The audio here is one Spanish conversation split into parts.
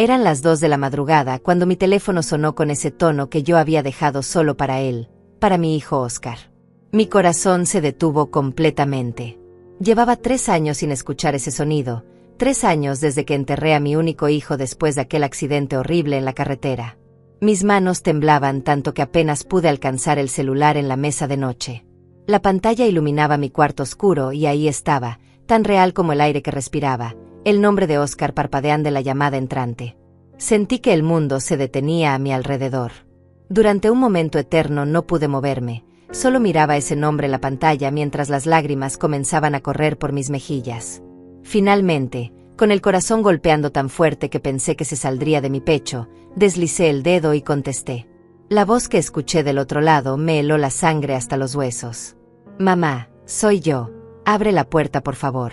Eran las 2 de la madrugada cuando mi teléfono sonó con ese tono que yo había dejado solo para él, para mi hijo Oscar. Mi corazón se detuvo completamente. Llevaba 3 años sin escuchar ese sonido, 3 años desde que enterré a mi único hijo después de aquel accidente horrible en la carretera. Mis manos temblaban tanto que apenas pude alcanzar el celular en la mesa de noche. La pantalla iluminaba mi cuarto oscuro y ahí estaba, tan real como el aire que respiraba, el nombre de Oscar parpadeando en la llamada entrante. Sentí que el mundo se detenía a mi alrededor. Durante un momento eterno no pude moverme, solo miraba ese nombre en la pantalla mientras las lágrimas comenzaban a correr por mis mejillas. Finalmente, con el corazón golpeando tan fuerte que pensé que se saldría de mi pecho, deslicé el dedo y contesté. La voz que escuché del otro lado me heló la sangre hasta los huesos. Mamá, soy yo. Abre la puerta, por favor.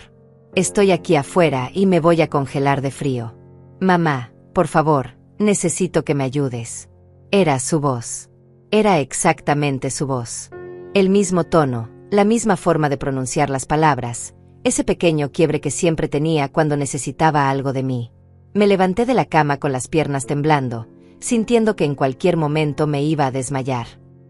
Estoy aquí afuera y me voy a congelar de frío. Mamá, por favor, necesito que me ayudes. Era su voz. Era exactamente su voz. El mismo tono, la misma forma de pronunciar las palabras, ese pequeño quiebre que siempre tenía cuando necesitaba algo de mí. Me levanté de la cama con las piernas temblando, sintiendo que en cualquier momento me iba a desmayar.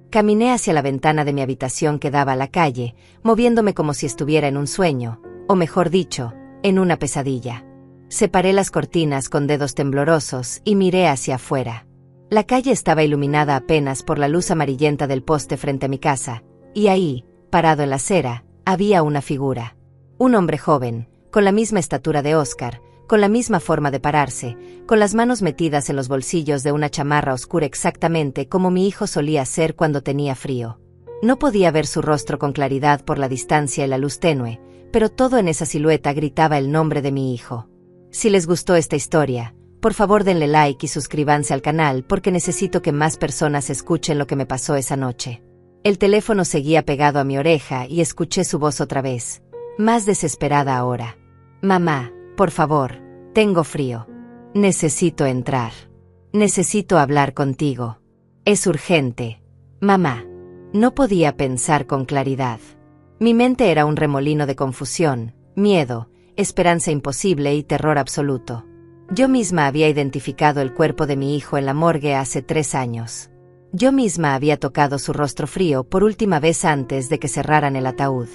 Caminé hacia la ventana de mi habitación que daba a la calle, moviéndome como si estuviera en un sueño, o mejor dicho, en una pesadilla. Separé las cortinas con dedos temblorosos y miré hacia afuera. La calle estaba iluminada apenas por la luz amarillenta del poste frente a mi casa, y ahí, parado en la acera, había una figura. Un hombre joven, con la misma estatura de Oscar, con la misma forma de pararse, con las manos metidas en los bolsillos de una chamarra oscura exactamente como mi hijo solía hacer cuando tenía frío. No podía ver su rostro con claridad por la distancia y la luz tenue, pero todo en esa silueta gritaba el nombre de mi hijo. Si les gustó esta historia, por favor denle like y suscríbanse al canal porque necesito que más personas escuchen lo que me pasó esa noche. El teléfono seguía pegado a mi oreja y escuché su voz otra vez, más desesperada ahora. Mamá, por favor, tengo frío. Necesito entrar. Necesito hablar contigo. Es urgente. Mamá. No podía pensar con claridad. Mi mente era un remolino de confusión, miedo, esperanza imposible y terror absoluto. Yo misma había identificado el cuerpo de mi hijo en la morgue hace 3 años. Yo misma había tocado su rostro frío por última vez antes de que cerraran el ataúd.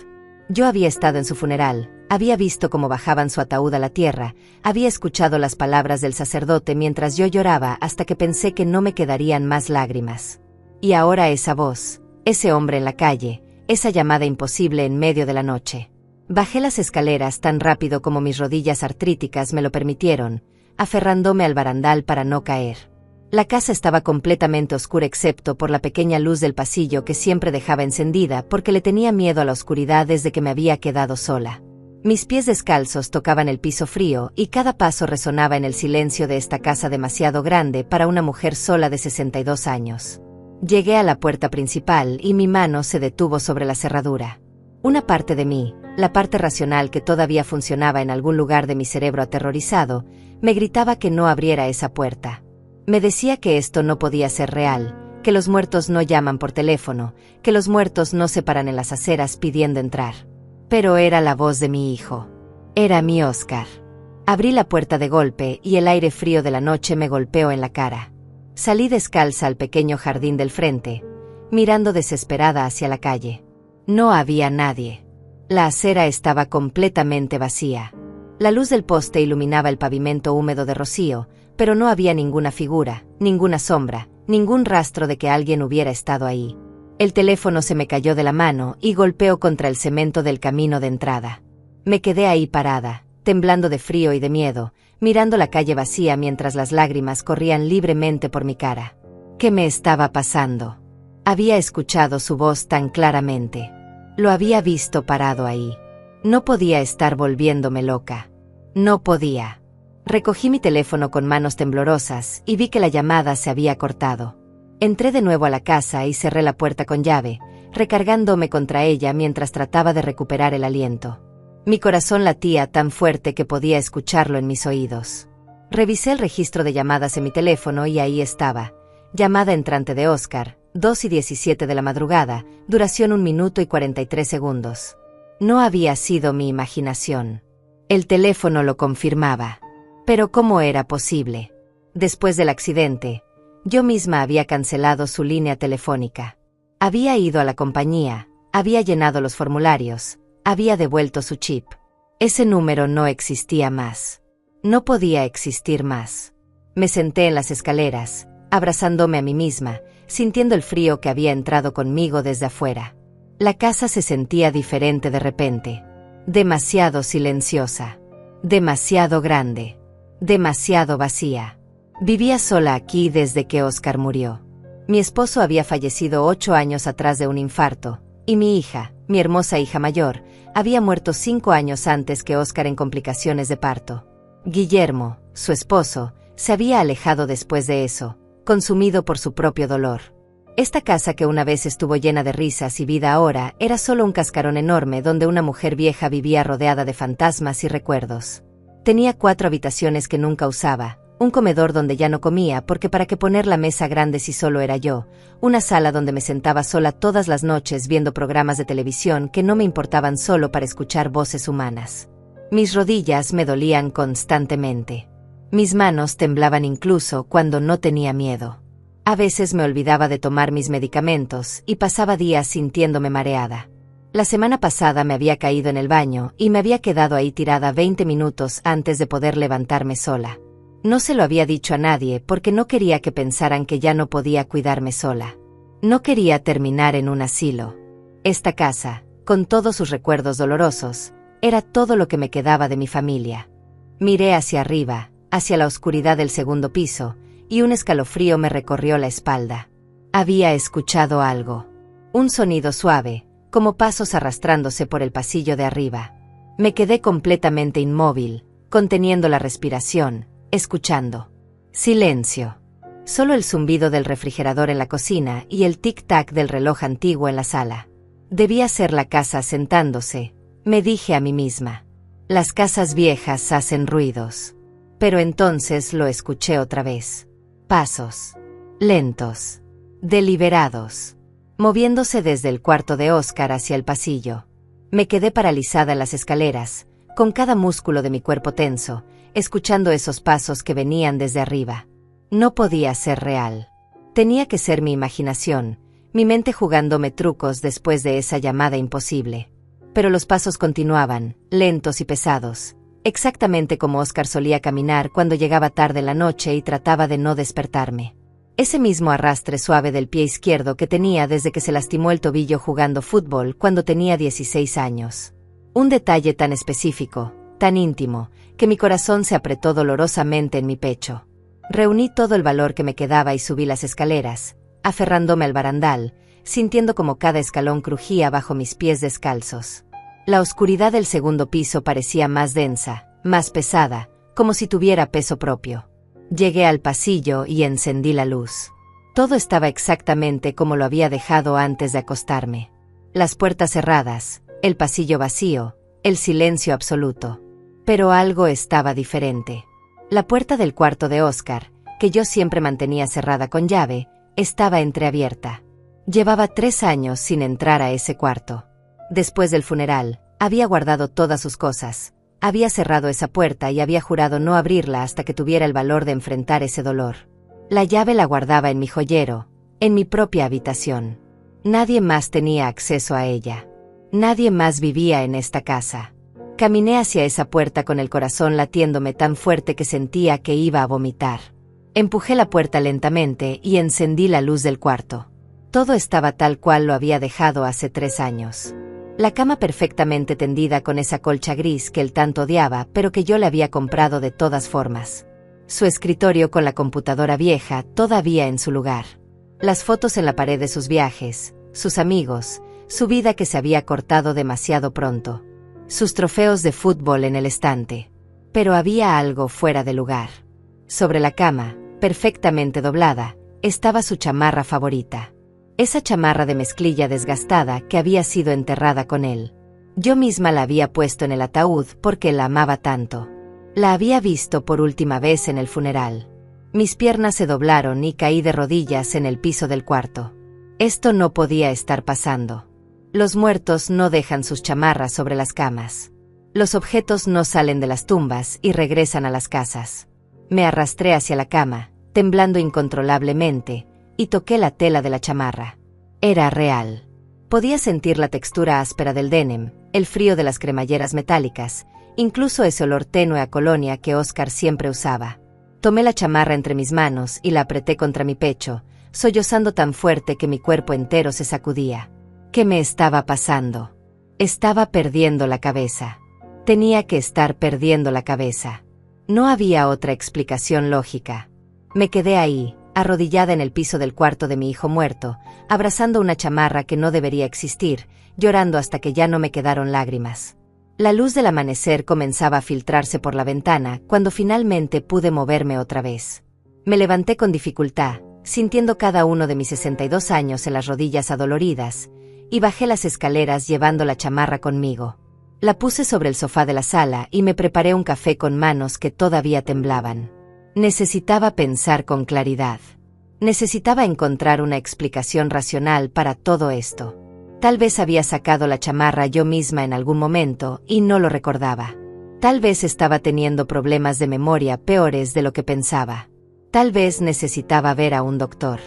Yo había estado en su funeral, había visto cómo bajaban su ataúd a la tierra, había escuchado las palabras del sacerdote mientras yo lloraba hasta que pensé que no me quedarían más lágrimas. Y ahora esa voz, ese hombre en la calle, esa llamada imposible en medio de la noche. Bajé las escaleras tan rápido como mis rodillas artríticas me lo permitieron, aferrándome al barandal para no caer. La casa estaba completamente oscura excepto por la pequeña luz del pasillo que siempre dejaba encendida porque le tenía miedo a la oscuridad desde que me había quedado sola. Mis pies descalzos tocaban el piso frío y cada paso resonaba en el silencio de esta casa demasiado grande para una mujer sola de 62 años. Llegué a la puerta principal y mi mano se detuvo sobre la cerradura. Una parte de mí, la parte racional que todavía funcionaba en algún lugar de mi cerebro aterrorizado, me gritaba que no abriera esa puerta. Me decía que esto no podía ser real, que los muertos no llaman por teléfono, que los muertos no se paran en las aceras pidiendo entrar. Pero era la voz de mi hijo. Era mi Oscar. Abrí la puerta de golpe y el aire frío de la noche me golpeó en la cara. Salí descalza al pequeño jardín del frente, mirando desesperada hacia la calle. No había nadie. La acera estaba completamente vacía. La luz del poste iluminaba el pavimento húmedo de rocío, pero no había ninguna figura, ninguna sombra, ningún rastro de que alguien hubiera estado ahí. El teléfono se me cayó de la mano y golpeó contra el cemento del camino de entrada. Me quedé ahí parada, temblando de frío y de miedo, mirando la calle vacía mientras las lágrimas corrían libremente por mi cara. ¿Qué me estaba pasando? Había escuchado su voz tan claramente. Lo había visto parado ahí. No podía estar volviéndome loca. No podía. Recogí mi teléfono con manos temblorosas y vi que la llamada se había cortado. Entré de nuevo a la casa y cerré la puerta con llave, recargándome contra ella mientras trataba de recuperar el aliento. Mi corazón latía tan fuerte que podía escucharlo en mis oídos. Revisé el registro de llamadas en mi teléfono y ahí estaba. Llamada entrante de Oscar, 2:17 de la madrugada, duración 1 minuto y 43 segundos. No había sido mi imaginación. El teléfono lo confirmaba. Pero ¿cómo era posible? Después del accidente, yo misma había cancelado su línea telefónica. Había ido a la compañía, había llenado los formularios, había devuelto su chip. Ese número no existía más. No podía existir más. Me senté en las escaleras, abrazándome a mí misma, sintiendo el frío que había entrado conmigo desde afuera. La casa se sentía diferente de repente. Demasiado silenciosa. Demasiado grande. Demasiado vacía. Vivía sola aquí desde que Oscar murió. Mi esposo había fallecido 8 años atrás de un infarto, y mi hija, mi hermosa hija mayor, había muerto 5 años antes que Oscar en complicaciones de parto. Guillermo, su esposo, se había alejado después de eso, consumido por su propio dolor. Esta casa que una vez estuvo llena de risas y vida ahora era solo un cascarón enorme donde una mujer vieja vivía rodeada de fantasmas y recuerdos. Tenía 4 habitaciones que nunca usaba, un comedor donde ya no comía porque para qué poner la mesa grande si solo era yo, una sala donde me sentaba sola todas las noches viendo programas de televisión que no me importaban solo para escuchar voces humanas. Mis rodillas me dolían constantemente. Mis manos temblaban incluso cuando no tenía miedo. A veces me olvidaba de tomar mis medicamentos y pasaba días sintiéndome mareada. La semana pasada me había caído en el baño y me había quedado ahí tirada 20 minutos antes de poder levantarme sola. No se lo había dicho a nadie porque no quería que pensaran que ya no podía cuidarme sola. No quería terminar en un asilo. Esta casa, con todos sus recuerdos dolorosos, era todo lo que me quedaba de mi familia. Miré hacia arriba, hacia la oscuridad del segundo piso, y un escalofrío me recorrió la espalda. Había escuchado algo. Un sonido suave, como pasos arrastrándose por el pasillo de arriba. Me quedé completamente inmóvil, conteniendo la respiración, escuchando. Silencio. Solo el zumbido del refrigerador en la cocina y el tic-tac del reloj antiguo en la sala. Debía ser la casa asentándose, me dije a mí misma. Las casas viejas hacen ruidos. Pero entonces lo escuché otra vez. Pasos. Lentos. Deliberados. Moviéndose desde el cuarto de Oscar hacia el pasillo. Me quedé paralizada en las escaleras, con cada músculo de mi cuerpo tenso, escuchando esos pasos que venían desde arriba. No podía ser real. Tenía que ser mi imaginación, mi mente jugándome trucos después de esa llamada imposible. Pero los pasos continuaban, lentos y pesados, exactamente como Oscar solía caminar cuando llegaba tarde en la noche y trataba de no despertarme. Ese mismo arrastre suave del pie izquierdo que tenía desde que se lastimó el tobillo jugando fútbol cuando tenía 16 años. Un detalle tan específico, tan íntimo, que mi corazón se apretó dolorosamente en mi pecho. Reuní todo el valor que me quedaba y subí las escaleras, aferrándome al barandal, sintiendo como cada escalón crujía bajo mis pies descalzos. La oscuridad del segundo piso parecía más densa, más pesada, como si tuviera peso propio. Llegué al pasillo y encendí la luz. Todo estaba exactamente como lo había dejado antes de acostarme. Las puertas cerradas, el pasillo vacío, el silencio absoluto. Pero algo estaba diferente. La puerta del cuarto de Oscar, que yo siempre mantenía cerrada con llave, estaba entreabierta. Llevaba 3 años sin entrar a ese cuarto. Después del funeral, había guardado todas sus cosas. Había cerrado esa puerta y había jurado no abrirla hasta que tuviera el valor de enfrentar ese dolor. La llave la guardaba en mi joyero, en mi propia habitación. Nadie más tenía acceso a ella. Nadie más vivía en esta casa. Caminé hacia esa puerta con el corazón latiéndome tan fuerte que sentía que iba a vomitar. Empujé la puerta lentamente y encendí la luz del cuarto. Todo estaba tal cual lo había dejado hace 3 años. La cama perfectamente tendida con esa colcha gris que él tanto odiaba, pero que yo le había comprado de todas formas. Su escritorio con la computadora vieja todavía en su lugar. Las fotos en la pared de sus viajes, sus amigos, su vida que se había cortado demasiado pronto. Sus trofeos de fútbol en el estante. Pero había algo fuera de lugar. Sobre la cama, perfectamente doblada, estaba su chamarra favorita. Esa chamarra de mezclilla desgastada que había sido enterrada con él. Yo misma la había puesto en el ataúd porque la amaba tanto. La había visto por última vez en el funeral. Mis piernas se doblaron y caí de rodillas en el piso del cuarto. Esto no podía estar pasando. Los muertos no dejan sus chamarras sobre las camas. Los objetos no salen de las tumbas y regresan a las casas. Me arrastré hacia la cama, temblando incontrolablemente, y toqué la tela de la chamarra. Era real. Podía sentir la textura áspera del denim, el frío de las cremalleras metálicas, incluso ese olor tenue a colonia que Oscar siempre usaba. Tomé la chamarra entre mis manos y la apreté contra mi pecho, sollozando tan fuerte que mi cuerpo entero se sacudía. ¿Qué me estaba pasando? Estaba perdiendo la cabeza. Tenía que estar perdiendo la cabeza. No había otra explicación lógica. Me quedé ahí, arrodillada en el piso del cuarto de mi hijo muerto, abrazando una chamarra que no debería existir, llorando hasta que ya no me quedaron lágrimas. La luz del amanecer comenzaba a filtrarse por la ventana cuando finalmente pude moverme otra vez. Me levanté con dificultad, sintiendo cada uno de mis 62 años en las rodillas adoloridas, y bajé las escaleras llevando la chamarra conmigo. La puse sobre el sofá de la sala y me preparé un café con manos que todavía temblaban. Necesitaba pensar con claridad. Necesitaba encontrar una explicación racional para todo esto. Tal vez había sacado la chamarra yo misma en algún momento y no lo recordaba. Tal vez estaba teniendo problemas de memoria peores de lo que pensaba. Tal vez necesitaba ver a un doctor.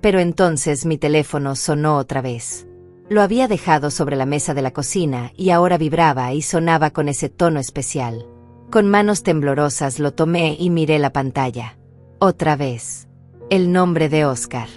Pero entonces mi teléfono sonó otra vez. Lo había dejado sobre la mesa de la cocina y ahora vibraba y sonaba con ese tono especial. Con manos temblorosas lo tomé y miré la pantalla. Otra vez. El nombre de Oscar.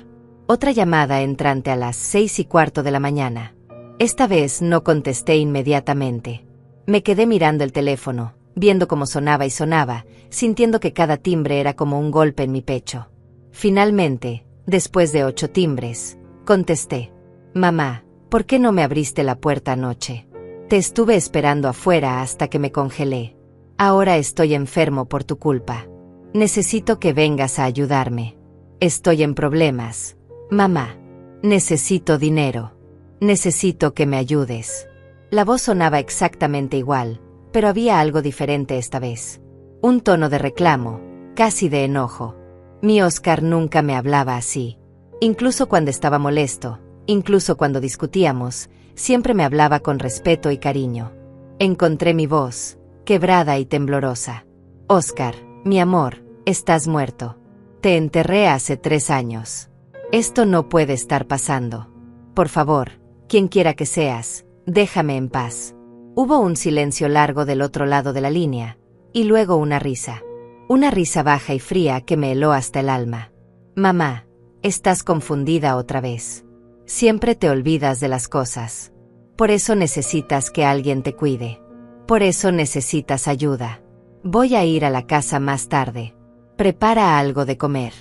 Otra llamada entrante a las 6:15 de la mañana. Esta vez no contesté inmediatamente. Me quedé mirando el teléfono, viendo cómo sonaba y sonaba, sintiendo que cada timbre era como un golpe en mi pecho. Finalmente, después de 8 timbres, contesté. Mamá, ¿por qué no me abriste la puerta anoche? Te estuve esperando afuera hasta que me congelé. Ahora estoy enfermo por tu culpa. Necesito que vengas a ayudarme. Estoy en problemas. Mamá. Necesito dinero. Necesito que me ayudes. La voz sonaba exactamente igual, pero había algo diferente esta vez. Un tono de reclamo, casi de enojo. Mi Oscar nunca me hablaba así. Incluso cuando estaba molesto, incluso cuando discutíamos, siempre me hablaba con respeto y cariño. Encontré mi voz, quebrada y temblorosa. Oscar, mi amor, estás muerto. Te enterré hace 3 años. Esto no puede estar pasando. Por favor, quien quiera que seas, déjame en paz. Hubo un silencio largo del otro lado de la línea, y luego una risa. Una risa baja y fría que me heló hasta el alma. Mamá, estás confundida otra vez. Siempre te olvidas de las cosas. Por eso necesitas que alguien te cuide. Por eso necesitas ayuda. Voy a ir a la casa más tarde. Prepara algo de comer.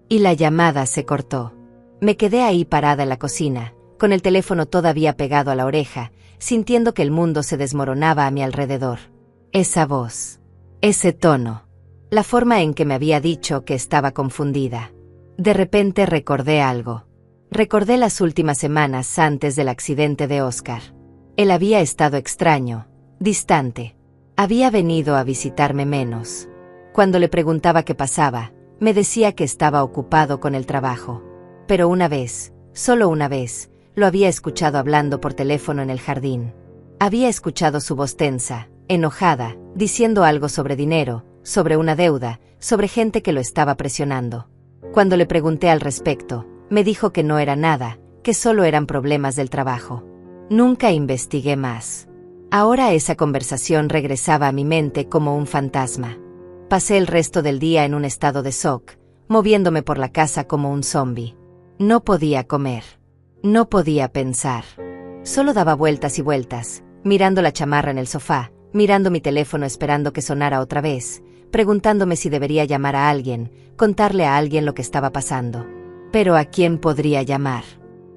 Y la llamada se cortó. Me quedé ahí parada en la cocina, con el teléfono todavía pegado a la oreja, sintiendo que el mundo se desmoronaba a mi alrededor. Esa voz. Ese tono. La forma en que me había dicho que estaba confundida. De repente recordé algo. Recordé las últimas semanas antes del accidente de Oscar. Él había estado extraño, distante. Había venido a visitarme menos. Cuando le preguntaba qué pasaba, me decía que estaba ocupado con el trabajo. Pero una vez, solo una vez, lo había escuchado hablando por teléfono en el jardín. Había escuchado su voz tensa, enojada, diciendo algo sobre dinero, sobre una deuda, sobre gente que lo estaba presionando. Cuando le pregunté al respecto, me dijo que no era nada, que solo eran problemas del trabajo. Nunca investigué más. Ahora esa conversación regresaba a mi mente como un fantasma. Pasé el resto del día en un estado de shock, moviéndome por la casa como un zombi. No podía comer. No podía pensar. Solo daba vueltas y vueltas, mirando la chamarra en el sofá, mirando mi teléfono esperando que sonara otra vez, preguntándome si debería llamar a alguien, contarle a alguien lo que estaba pasando. Pero ¿a quién podría llamar?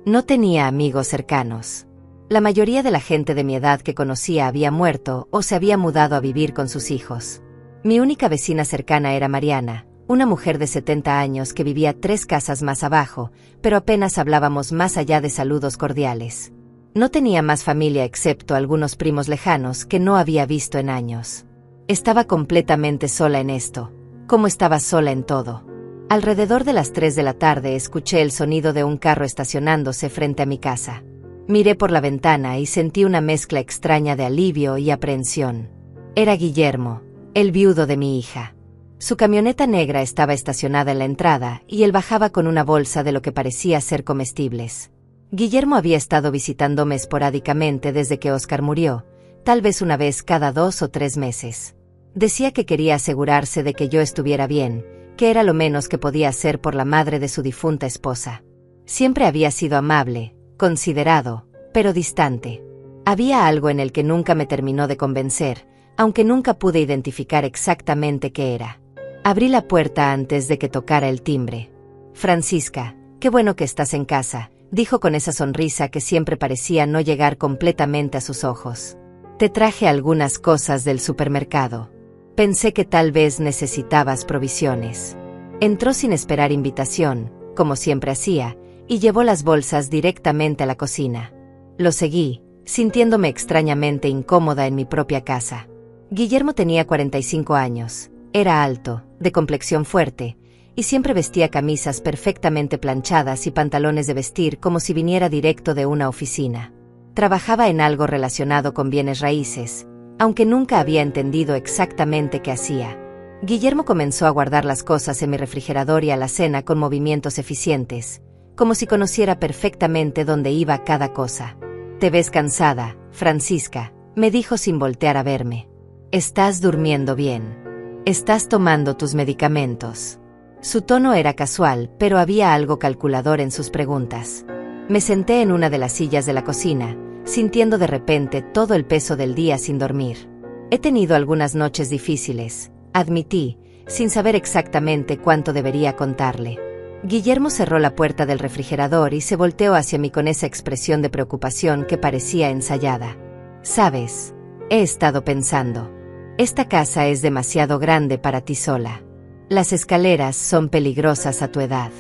No tenía amigos cercanos. La mayoría de la gente de mi edad que conocía había muerto o se había mudado a vivir con sus hijos. Mi única vecina cercana era Mariana, una mujer de 70 años que vivía 3 casas más abajo, pero apenas hablábamos más allá de saludos cordiales. No tenía más familia excepto algunos primos lejanos que no había visto en años. Estaba completamente sola en esto, como estaba sola en todo. Alrededor de las 3 de la tarde escuché el sonido de un carro estacionándose frente a mi casa. Miré por la ventana y sentí una mezcla extraña de alivio y aprehensión. Era Guillermo, el viudo de mi hija. Su camioneta negra estaba estacionada en la entrada y él bajaba con una bolsa de lo que parecía ser comestibles. Guillermo había estado visitándome esporádicamente desde que Oscar murió, tal vez una vez cada 2 o 3 meses. Decía que quería asegurarse de que yo estuviera bien, que era lo menos que podía hacer por la madre de su difunta esposa. Siempre había sido amable, considerado, pero distante. Había algo en él que nunca me terminó de convencer, aunque nunca pude identificar exactamente qué era. Abrí la puerta antes de que tocara el timbre. «Francisca, qué bueno que estás en casa», dijo con esa sonrisa que siempre parecía no llegar completamente a sus ojos. «Te traje algunas cosas del supermercado. Pensé que tal vez necesitabas provisiones». Entró sin esperar invitación, como siempre hacía, y llevó las bolsas directamente a la cocina. Lo seguí, sintiéndome extrañamente incómoda en mi propia casa. Guillermo tenía 45 años, era alto, de complexión fuerte, y siempre vestía camisas perfectamente planchadas y pantalones de vestir como si viniera directo de una oficina. Trabajaba en algo relacionado con bienes raíces, aunque nunca había entendido exactamente qué hacía. Guillermo comenzó a guardar las cosas en mi refrigerador y alacena con movimientos eficientes, como si conociera perfectamente dónde iba cada cosa. «Te ves cansada, Francisca», me dijo sin voltear a verme. «¿Estás durmiendo bien? ¿Estás tomando tus medicamentos?». Su tono era casual, pero había algo calculador en sus preguntas. Me senté en una de las sillas de la cocina, sintiendo de repente todo el peso del día sin dormir. «He tenido algunas noches difíciles», admití, sin saber exactamente cuánto debería contarle. Guillermo cerró la puerta del refrigerador y se volteó hacia mí con esa expresión de preocupación que parecía ensayada. «Sabes, he estado pensando. Esta casa es demasiado grande para ti sola. Las escaleras son peligrosas a tu edad.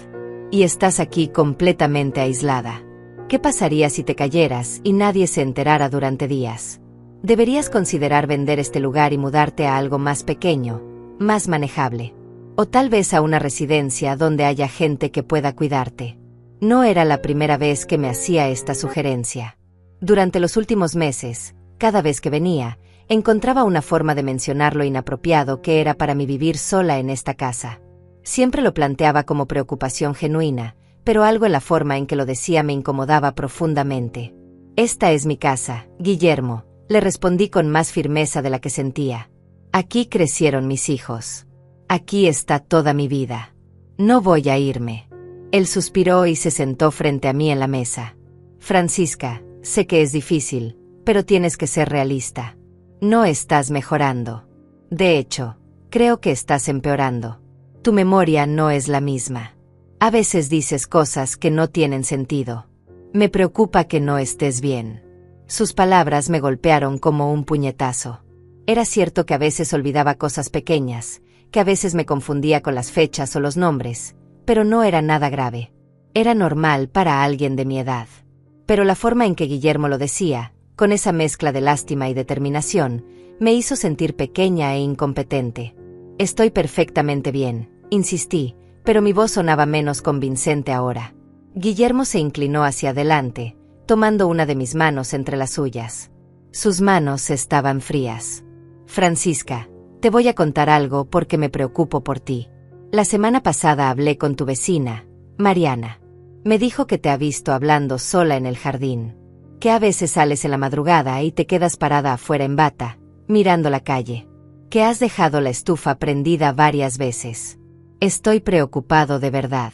Y estás aquí completamente aislada. ¿Qué pasaría si te cayeras y nadie se enterara durante días? Deberías considerar vender este lugar y mudarte a algo más pequeño, más manejable. O tal vez a una residencia donde haya gente que pueda cuidarte». No era la primera vez que me hacía esta sugerencia. Durante los últimos meses, cada vez que venía, encontraba una forma de mencionar lo inapropiado que era para mí vivir sola en esta casa. Siempre lo planteaba como preocupación genuina, pero algo en la forma en que lo decía me incomodaba profundamente. «Esta es mi casa, Guillermo», le respondí con más firmeza de la que sentía. «Aquí crecieron mis hijos. Aquí está toda mi vida. No voy a irme». Él suspiró y se sentó frente a mí en la mesa. «Francisca, sé que es difícil, pero tienes que ser realista. No estás mejorando. De hecho, creo que estás empeorando. Tu memoria no es la misma. A veces dices cosas que no tienen sentido. Me preocupa que no estés bien». Sus palabras me golpearon como un puñetazo. Era cierto que a veces olvidaba cosas pequeñas, que a veces me confundía con las fechas o los nombres, pero no era nada grave. Era normal para alguien de mi edad. Pero la forma en que Guillermo lo decía, con esa mezcla de lástima y determinación, me hizo sentir pequeña e incompetente. «Estoy perfectamente bien», insistí, pero mi voz sonaba menos convincente ahora. Guillermo se inclinó hacia adelante, tomando una de mis manos entre las suyas. Sus manos estaban frías. «Francisca, te voy a contar algo porque me preocupo por ti. La semana pasada hablé con tu vecina, Mariana. Me dijo que te ha visto hablando sola en el jardín. Que a veces sales en la madrugada y te quedas parada afuera en bata, mirando la calle. Que has dejado la estufa prendida varias veces. Estoy preocupado de verdad».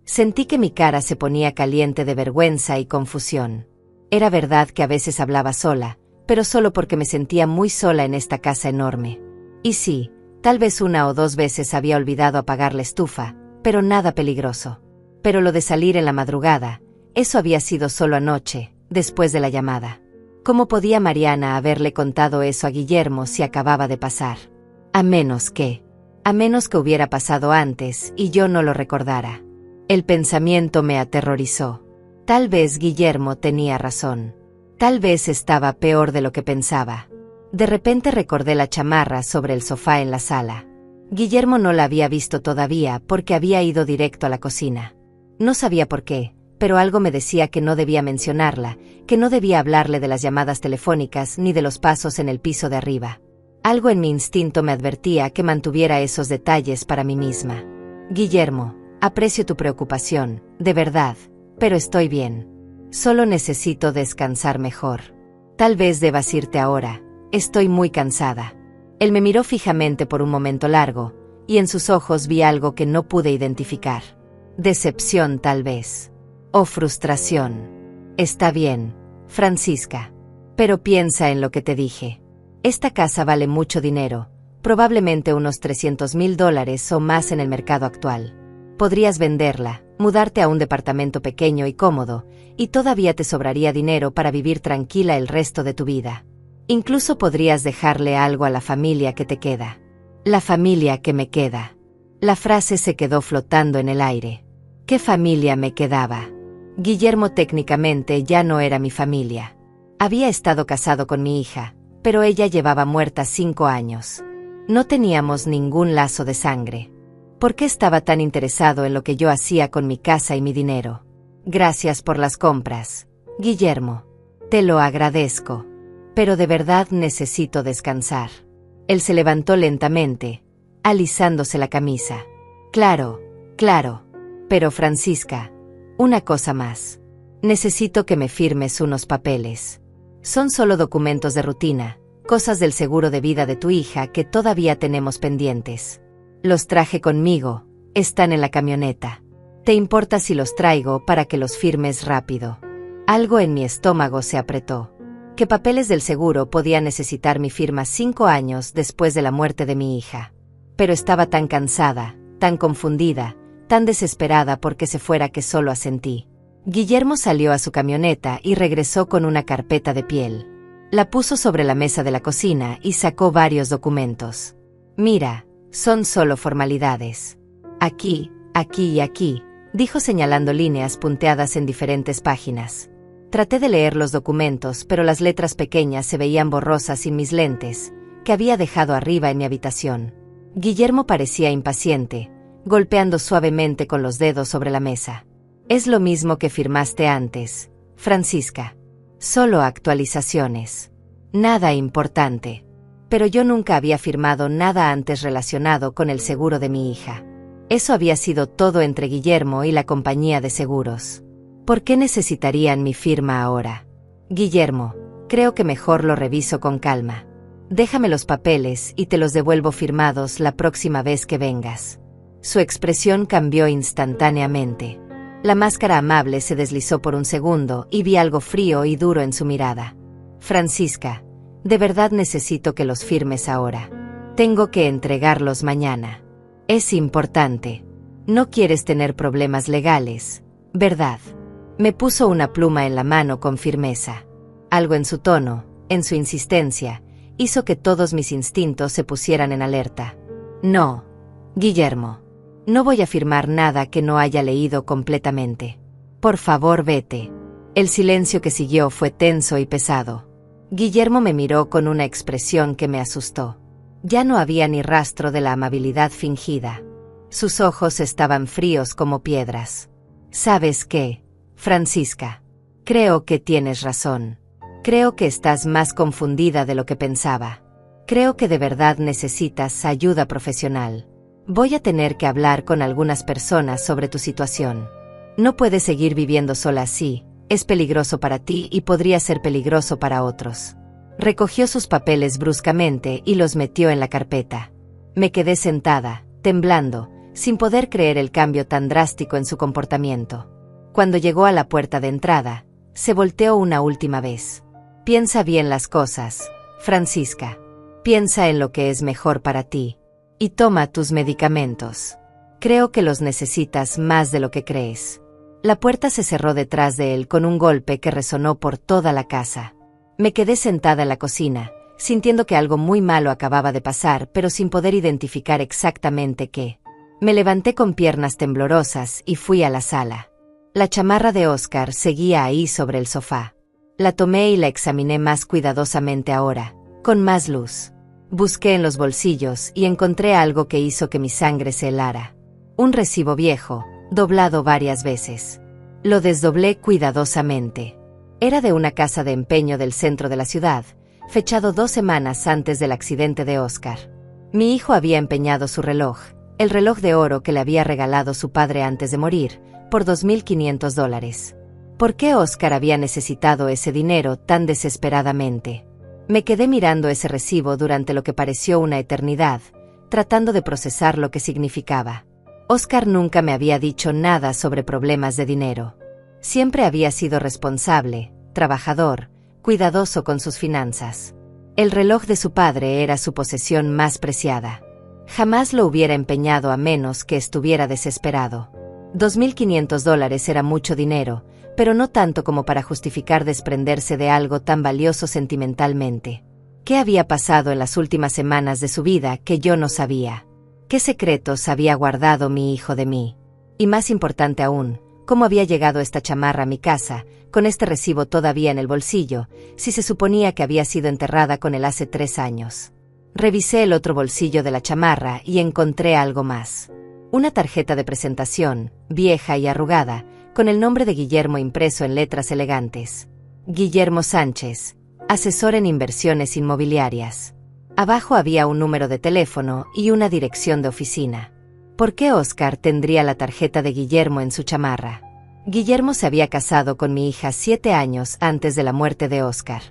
Sentí que mi cara se ponía caliente de vergüenza y confusión. Era verdad que a veces hablaba sola, pero solo porque me sentía muy sola en esta casa enorme. Y sí, tal vez 1 o 2 veces había olvidado apagar la estufa, pero nada peligroso. Pero lo de salir en la madrugada, eso había sido solo anoche, después de la llamada. ¿Cómo podía Mariana haberle contado eso a Guillermo si acababa de pasar? A menos que hubiera pasado antes y yo no lo recordara. El pensamiento me aterrorizó. Tal vez Guillermo tenía razón. Tal vez estaba peor de lo que pensaba. De repente recordé la chamarra sobre el sofá en la sala. Guillermo no la había visto todavía porque había ido directo a la cocina. No sabía por qué, pero algo me decía que no debía mencionarla, que no debía hablarle de las llamadas telefónicas ni de los pasos en el piso de arriba. Algo en mi instinto me advertía que mantuviera esos detalles para mí misma. Guillermo, aprecio tu preocupación, de verdad, pero estoy bien. Solo necesito descansar mejor. Tal vez debas irte ahora, estoy muy cansada. Él me miró fijamente por un momento largo, y en sus ojos vi algo que no pude identificar. Decepción tal vez. O frustración. Está bien, Francisca. Pero piensa en lo que te dije. Esta casa vale mucho dinero, probablemente unos $300,000 o más en el mercado actual. Podrías venderla, mudarte a un departamento pequeño y cómodo, y todavía te sobraría dinero para vivir tranquila el resto de tu vida. Incluso podrías dejarle algo a la familia que te queda. La familia que me queda. La frase se quedó flotando en el aire. ¿Qué familia me quedaba? Guillermo técnicamente ya no era mi familia. Había estado casado con mi hija, pero ella llevaba muerta 5 años. No teníamos ningún lazo de sangre. ¿Por qué estaba tan interesado en lo que yo hacía con mi casa y mi dinero? Gracias por las compras, Guillermo. Te lo agradezco. Pero de verdad necesito descansar. Él se levantó lentamente, alisándose la camisa. Claro. Pero Francisca, una cosa más. Necesito que me firmes unos papeles. Son solo documentos de rutina, cosas del seguro de vida de tu hija que todavía tenemos pendientes. Los traje conmigo, están en la camioneta. ¿Te importa si los traigo para que los firmes rápido? Algo en mi estómago se apretó. ¿Qué papeles del seguro podía necesitar mi firma 5 años después de la muerte de mi hija? Pero estaba tan cansada, tan confundida, tan desesperada porque se fuera que solo asentí. Guillermo salió a su camioneta y regresó con una carpeta de piel. La puso sobre la mesa de la cocina y sacó varios documentos. Mira, son solo formalidades. Aquí, aquí y aquí, dijo señalando líneas punteadas en diferentes páginas. Traté de leer los documentos, pero las letras pequeñas se veían borrosas sin mis lentes, que había dejado arriba en mi habitación. Guillermo parecía impaciente, golpeando suavemente con los dedos sobre la mesa. Es lo mismo que firmaste antes, Francisca. Solo actualizaciones. Nada importante. Pero yo nunca había firmado nada antes relacionado con el seguro de mi hija. Eso había sido todo entre Guillermo y la compañía de seguros. ¿Por qué necesitarían mi firma ahora? Guillermo, creo que mejor lo reviso con calma. Déjame los papeles y te los devuelvo firmados la próxima vez que vengas. Su expresión cambió instantáneamente. La máscara amable se deslizó por un segundo y vi algo frío y duro en su mirada. Francisca, de verdad necesito que los firmes ahora. Tengo que entregarlos mañana. Es importante. No quieres tener problemas legales, ¿verdad? Me puso una pluma en la mano con firmeza. Algo en su tono, en su insistencia, hizo que todos mis instintos se pusieran en alerta. No, Guillermo. No voy a firmar nada que no haya leído completamente. Por favor, vete. El silencio que siguió fue tenso y pesado. Guillermo me miró con una expresión que me asustó. Ya no había ni rastro de la amabilidad fingida. Sus ojos estaban fríos como piedras. ¿Sabes qué, Francisca? Creo que tienes razón. Creo que estás más confundida de lo que pensaba. Creo que de verdad necesitas ayuda profesional. Voy a tener que hablar con algunas personas sobre tu situación. No puedes seguir viviendo sola así, es peligroso para ti y podría ser peligroso para otros. Recogió sus papeles bruscamente y los metió en la carpeta. Me quedé sentada, temblando, sin poder creer el cambio tan drástico en su comportamiento. Cuando llegó a la puerta de entrada, se volteó una última vez. Piensa bien las cosas, Francisca. Piensa en lo que es mejor para ti. Y toma tus medicamentos. Creo que los necesitas más de lo que crees. La puerta se cerró detrás de él con un golpe que resonó por toda la casa. Me quedé sentada en la cocina, sintiendo que algo muy malo acababa de pasar, pero sin poder identificar exactamente qué. Me levanté con piernas temblorosas y fui a la sala. La chamarra de Oscar seguía ahí sobre el sofá. La tomé y la examiné más cuidadosamente ahora, con más luz. Busqué en los bolsillos y encontré algo que hizo que mi sangre se helara. Un recibo viejo, doblado varias veces. Lo desdoblé cuidadosamente. Era de una casa de empeño del centro de la ciudad, fechado 2 semanas antes del accidente de Oscar. Mi hijo había empeñado su reloj, el reloj de oro que le había regalado su padre antes de morir, por $2,500. ¿Por qué Oscar había necesitado ese dinero tan desesperadamente? Me quedé mirando ese recibo durante lo que pareció una eternidad, tratando de procesar lo que significaba. Oscar nunca me había dicho nada sobre problemas de dinero. Siempre había sido responsable, trabajador, cuidadoso con sus finanzas. El reloj de su padre era su posesión más preciada. Jamás lo hubiera empeñado a menos que estuviera desesperado. $2,500 era mucho dinero, pero no tanto como para justificar desprenderse de algo tan valioso sentimentalmente. ¿Qué había pasado en las últimas semanas de su vida que yo no sabía? ¿Qué secretos había guardado mi hijo de mí? Y más importante aún, ¿cómo había llegado esta chamarra a mi casa, con este recibo todavía en el bolsillo, si se suponía que había sido enterrada con él hace 3 años? Revisé el otro bolsillo de la chamarra y encontré algo más. Una tarjeta de presentación, vieja y arrugada, con el nombre de Guillermo impreso en letras elegantes. Guillermo Sánchez, asesor en inversiones inmobiliarias. Abajo había un número de teléfono y una dirección de oficina. ¿Por qué Oscar tendría la tarjeta de Guillermo en su chamarra? Guillermo se había casado con mi hija 7 años antes de la muerte de Oscar.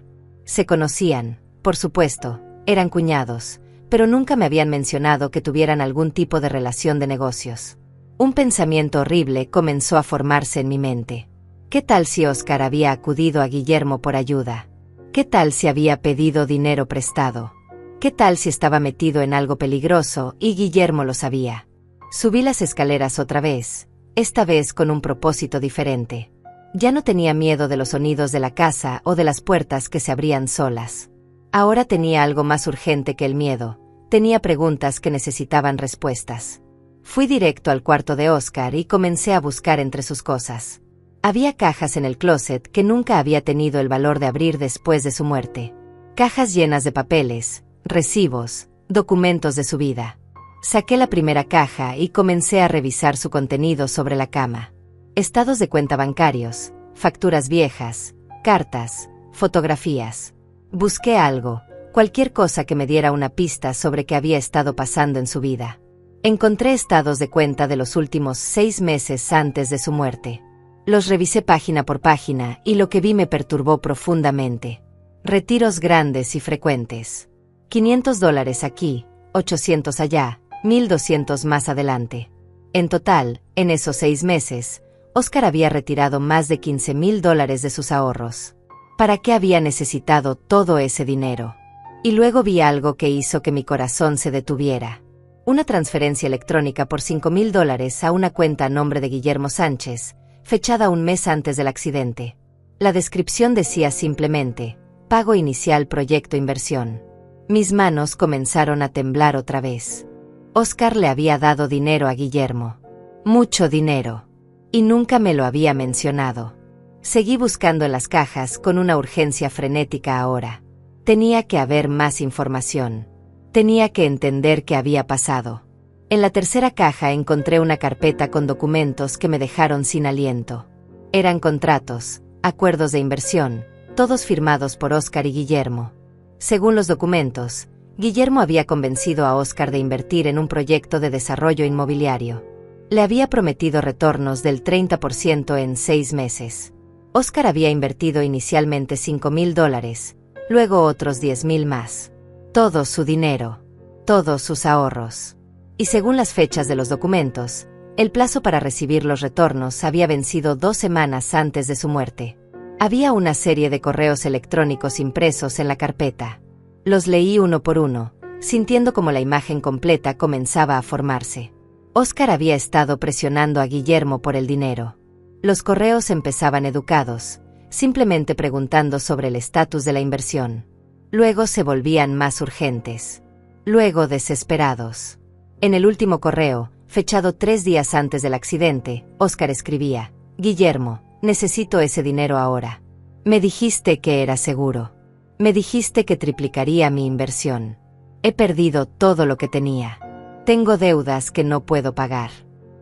Se conocían, por supuesto, eran cuñados, pero nunca me habían mencionado que tuvieran algún tipo de relación de negocios. Un pensamiento horrible comenzó a formarse en mi mente. ¿Qué tal si Oscar había acudido a Guillermo por ayuda? ¿Qué tal si había pedido dinero prestado? ¿Qué tal si estaba metido en algo peligroso y Guillermo lo sabía? Subí las escaleras otra vez, esta vez con un propósito diferente. Ya no tenía miedo de los sonidos de la casa o de las puertas que se abrían solas. Ahora tenía algo más urgente que el miedo, tenía preguntas que necesitaban respuestas. Fui directo al cuarto de Oscar y comencé a buscar entre sus cosas. Había cajas en el closet que nunca había tenido el valor de abrir después de su muerte. Cajas llenas de papeles, recibos, documentos de su vida. Saqué la primera caja y comencé a revisar su contenido sobre la cama. Estados de cuenta bancarios, facturas viejas, cartas, fotografías. Busqué algo, cualquier cosa que me diera una pista sobre qué había estado pasando en su vida. Encontré estados de cuenta de los últimos 6 meses antes de su muerte. Los revisé página por página y lo que vi me perturbó profundamente. Retiros grandes y frecuentes. $500 aquí, 800 allá, 1,200 más adelante. En total, en esos 6 meses, Oscar había retirado más de $15,000 de sus ahorros. ¿Para qué había necesitado todo ese dinero? Y luego vi algo que hizo que mi corazón se detuviera. Una transferencia electrónica por $5,000 a una cuenta a nombre de Guillermo Sánchez, fechada un mes antes del accidente. La descripción decía simplemente, pago inicial proyecto inversión. Mis manos comenzaron a temblar otra vez. Oscar le había dado dinero a Guillermo. Mucho dinero. Y nunca me lo había mencionado. Seguí buscando en las cajas con una urgencia frenética ahora. Tenía que haber más información. Tenía que entender qué había pasado. En la tercera caja encontré una carpeta con documentos que me dejaron sin aliento. Eran contratos, acuerdos de inversión, todos firmados por Oscar y Guillermo. Según los documentos, Guillermo había convencido a Oscar de invertir en un proyecto de desarrollo inmobiliario. Le había prometido retornos del 30% en 6 meses. Oscar había invertido inicialmente $5,000, luego otros 10,000 más. Todo su dinero, todos sus ahorros. Y según las fechas de los documentos, el plazo para recibir los retornos había vencido 2 semanas antes de su muerte. Había una serie de correos electrónicos impresos en la carpeta. Los leí uno por uno, sintiendo como la imagen completa comenzaba a formarse. Oscar había estado presionando a Guillermo por el dinero. Los correos empezaban educados, simplemente preguntando sobre el estatus de la inversión. Luego se volvían más urgentes. Luego desesperados. En el último correo, fechado 3 días antes del accidente, Oscar escribía, Guillermo, necesito ese dinero ahora. Me dijiste que era seguro. Me dijiste que triplicaría mi inversión. He perdido todo lo que tenía. Tengo deudas que no puedo pagar.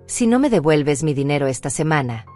Si no me devuelves mi dinero esta semana,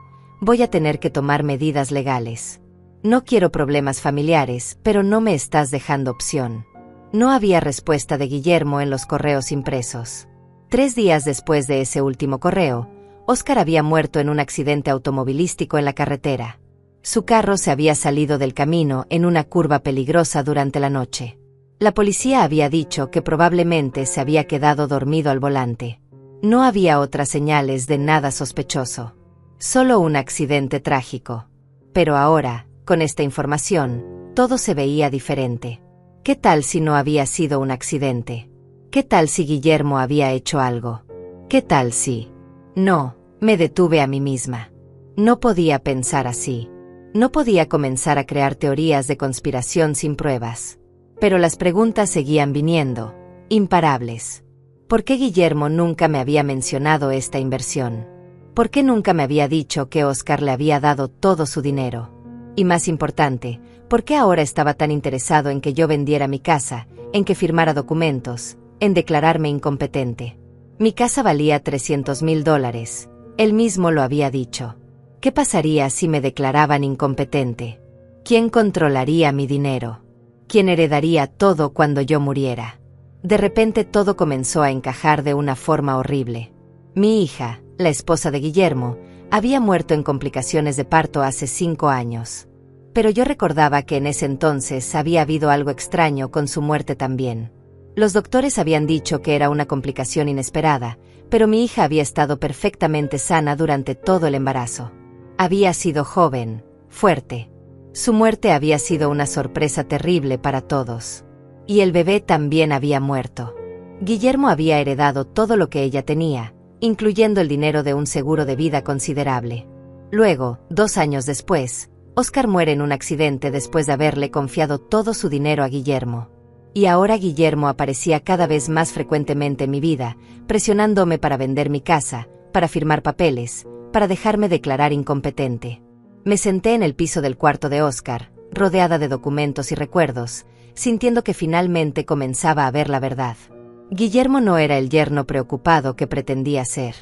voy a tener que tomar medidas legales. No quiero problemas familiares, pero no me estás dejando opción. No había respuesta de Guillermo en los correos impresos. 3 días después de ese último correo, Óscar había muerto en un accidente automovilístico en la carretera. Su carro se había salido del camino en una curva peligrosa durante la noche. La policía había dicho que probablemente se había quedado dormido al volante. No había otras señales de nada sospechoso. Solo un accidente trágico. Pero ahora, con esta información, todo se veía diferente. ¿Qué tal si no había sido un accidente? ¿Qué tal si Guillermo había hecho algo? ¿Qué tal si? No, me detuve a mí misma. No podía pensar así. No podía comenzar a crear teorías de conspiración sin pruebas. Pero las preguntas seguían viniendo, imparables. ¿Por qué Guillermo nunca me había mencionado esta inversión? ¿Por qué nunca me había dicho que Óscar le había dado todo su dinero? Y más importante, ¿por qué ahora estaba tan interesado en que yo vendiera mi casa, en que firmara documentos, en declararme incompetente? Mi casa valía $300,000. Él mismo lo había dicho. ¿Qué pasaría si me declaraban incompetente? ¿Quién controlaría mi dinero? ¿Quién heredaría todo cuando yo muriera? De repente todo comenzó a encajar de una forma horrible. Mi hija, la esposa de Guillermo, había muerto en complicaciones de parto hace 5 años. Pero yo recordaba que en ese entonces había habido algo extraño con su muerte también. Los doctores habían dicho que era una complicación inesperada, pero mi hija había estado perfectamente sana durante todo el embarazo. Había sido joven, fuerte. Su muerte había sido una sorpresa terrible para todos. Y el bebé también había muerto. Guillermo había heredado todo lo que ella tenía, incluyendo el dinero de un seguro de vida considerable. Luego, 2 años después, Óscar muere en un accidente después de haberle confiado todo su dinero a Guillermo. Y ahora Guillermo aparecía cada vez más frecuentemente en mi vida, presionándome para vender mi casa, para firmar papeles, para dejarme declarar incompetente. Me senté en el piso del cuarto de Óscar, rodeada de documentos y recuerdos, sintiendo que finalmente comenzaba a ver la verdad. Guillermo no era el yerno preocupado que pretendía ser.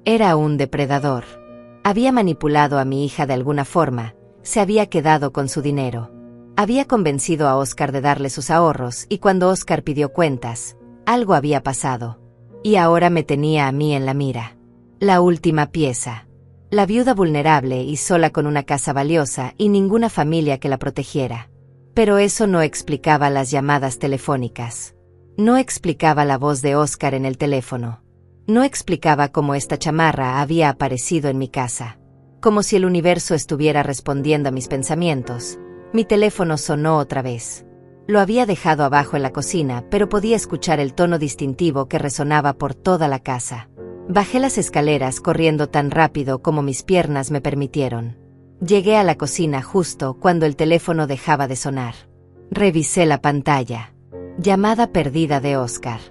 Era un depredador. Había manipulado a mi hija de alguna forma, se había quedado con su dinero. Había convencido a Óscar de darle sus ahorros y cuando Óscar pidió cuentas, algo había pasado. Y ahora me tenía a mí en la mira. La última pieza. La viuda vulnerable y sola con una casa valiosa y ninguna familia que la protegiera. Pero eso no explicaba las llamadas telefónicas. No explicaba la voz de Óscar en el teléfono. No explicaba cómo esta chamarra había aparecido en mi casa. Como si el universo estuviera respondiendo a mis pensamientos. Mi teléfono sonó otra vez. Lo había dejado abajo en la cocina, pero podía escuchar el tono distintivo que resonaba por toda la casa. Bajé las escaleras corriendo tan rápido como mis piernas me permitieron. Llegué a la cocina justo cuando el teléfono dejaba de sonar. Revisé la pantalla. Llamada perdida de Óscar.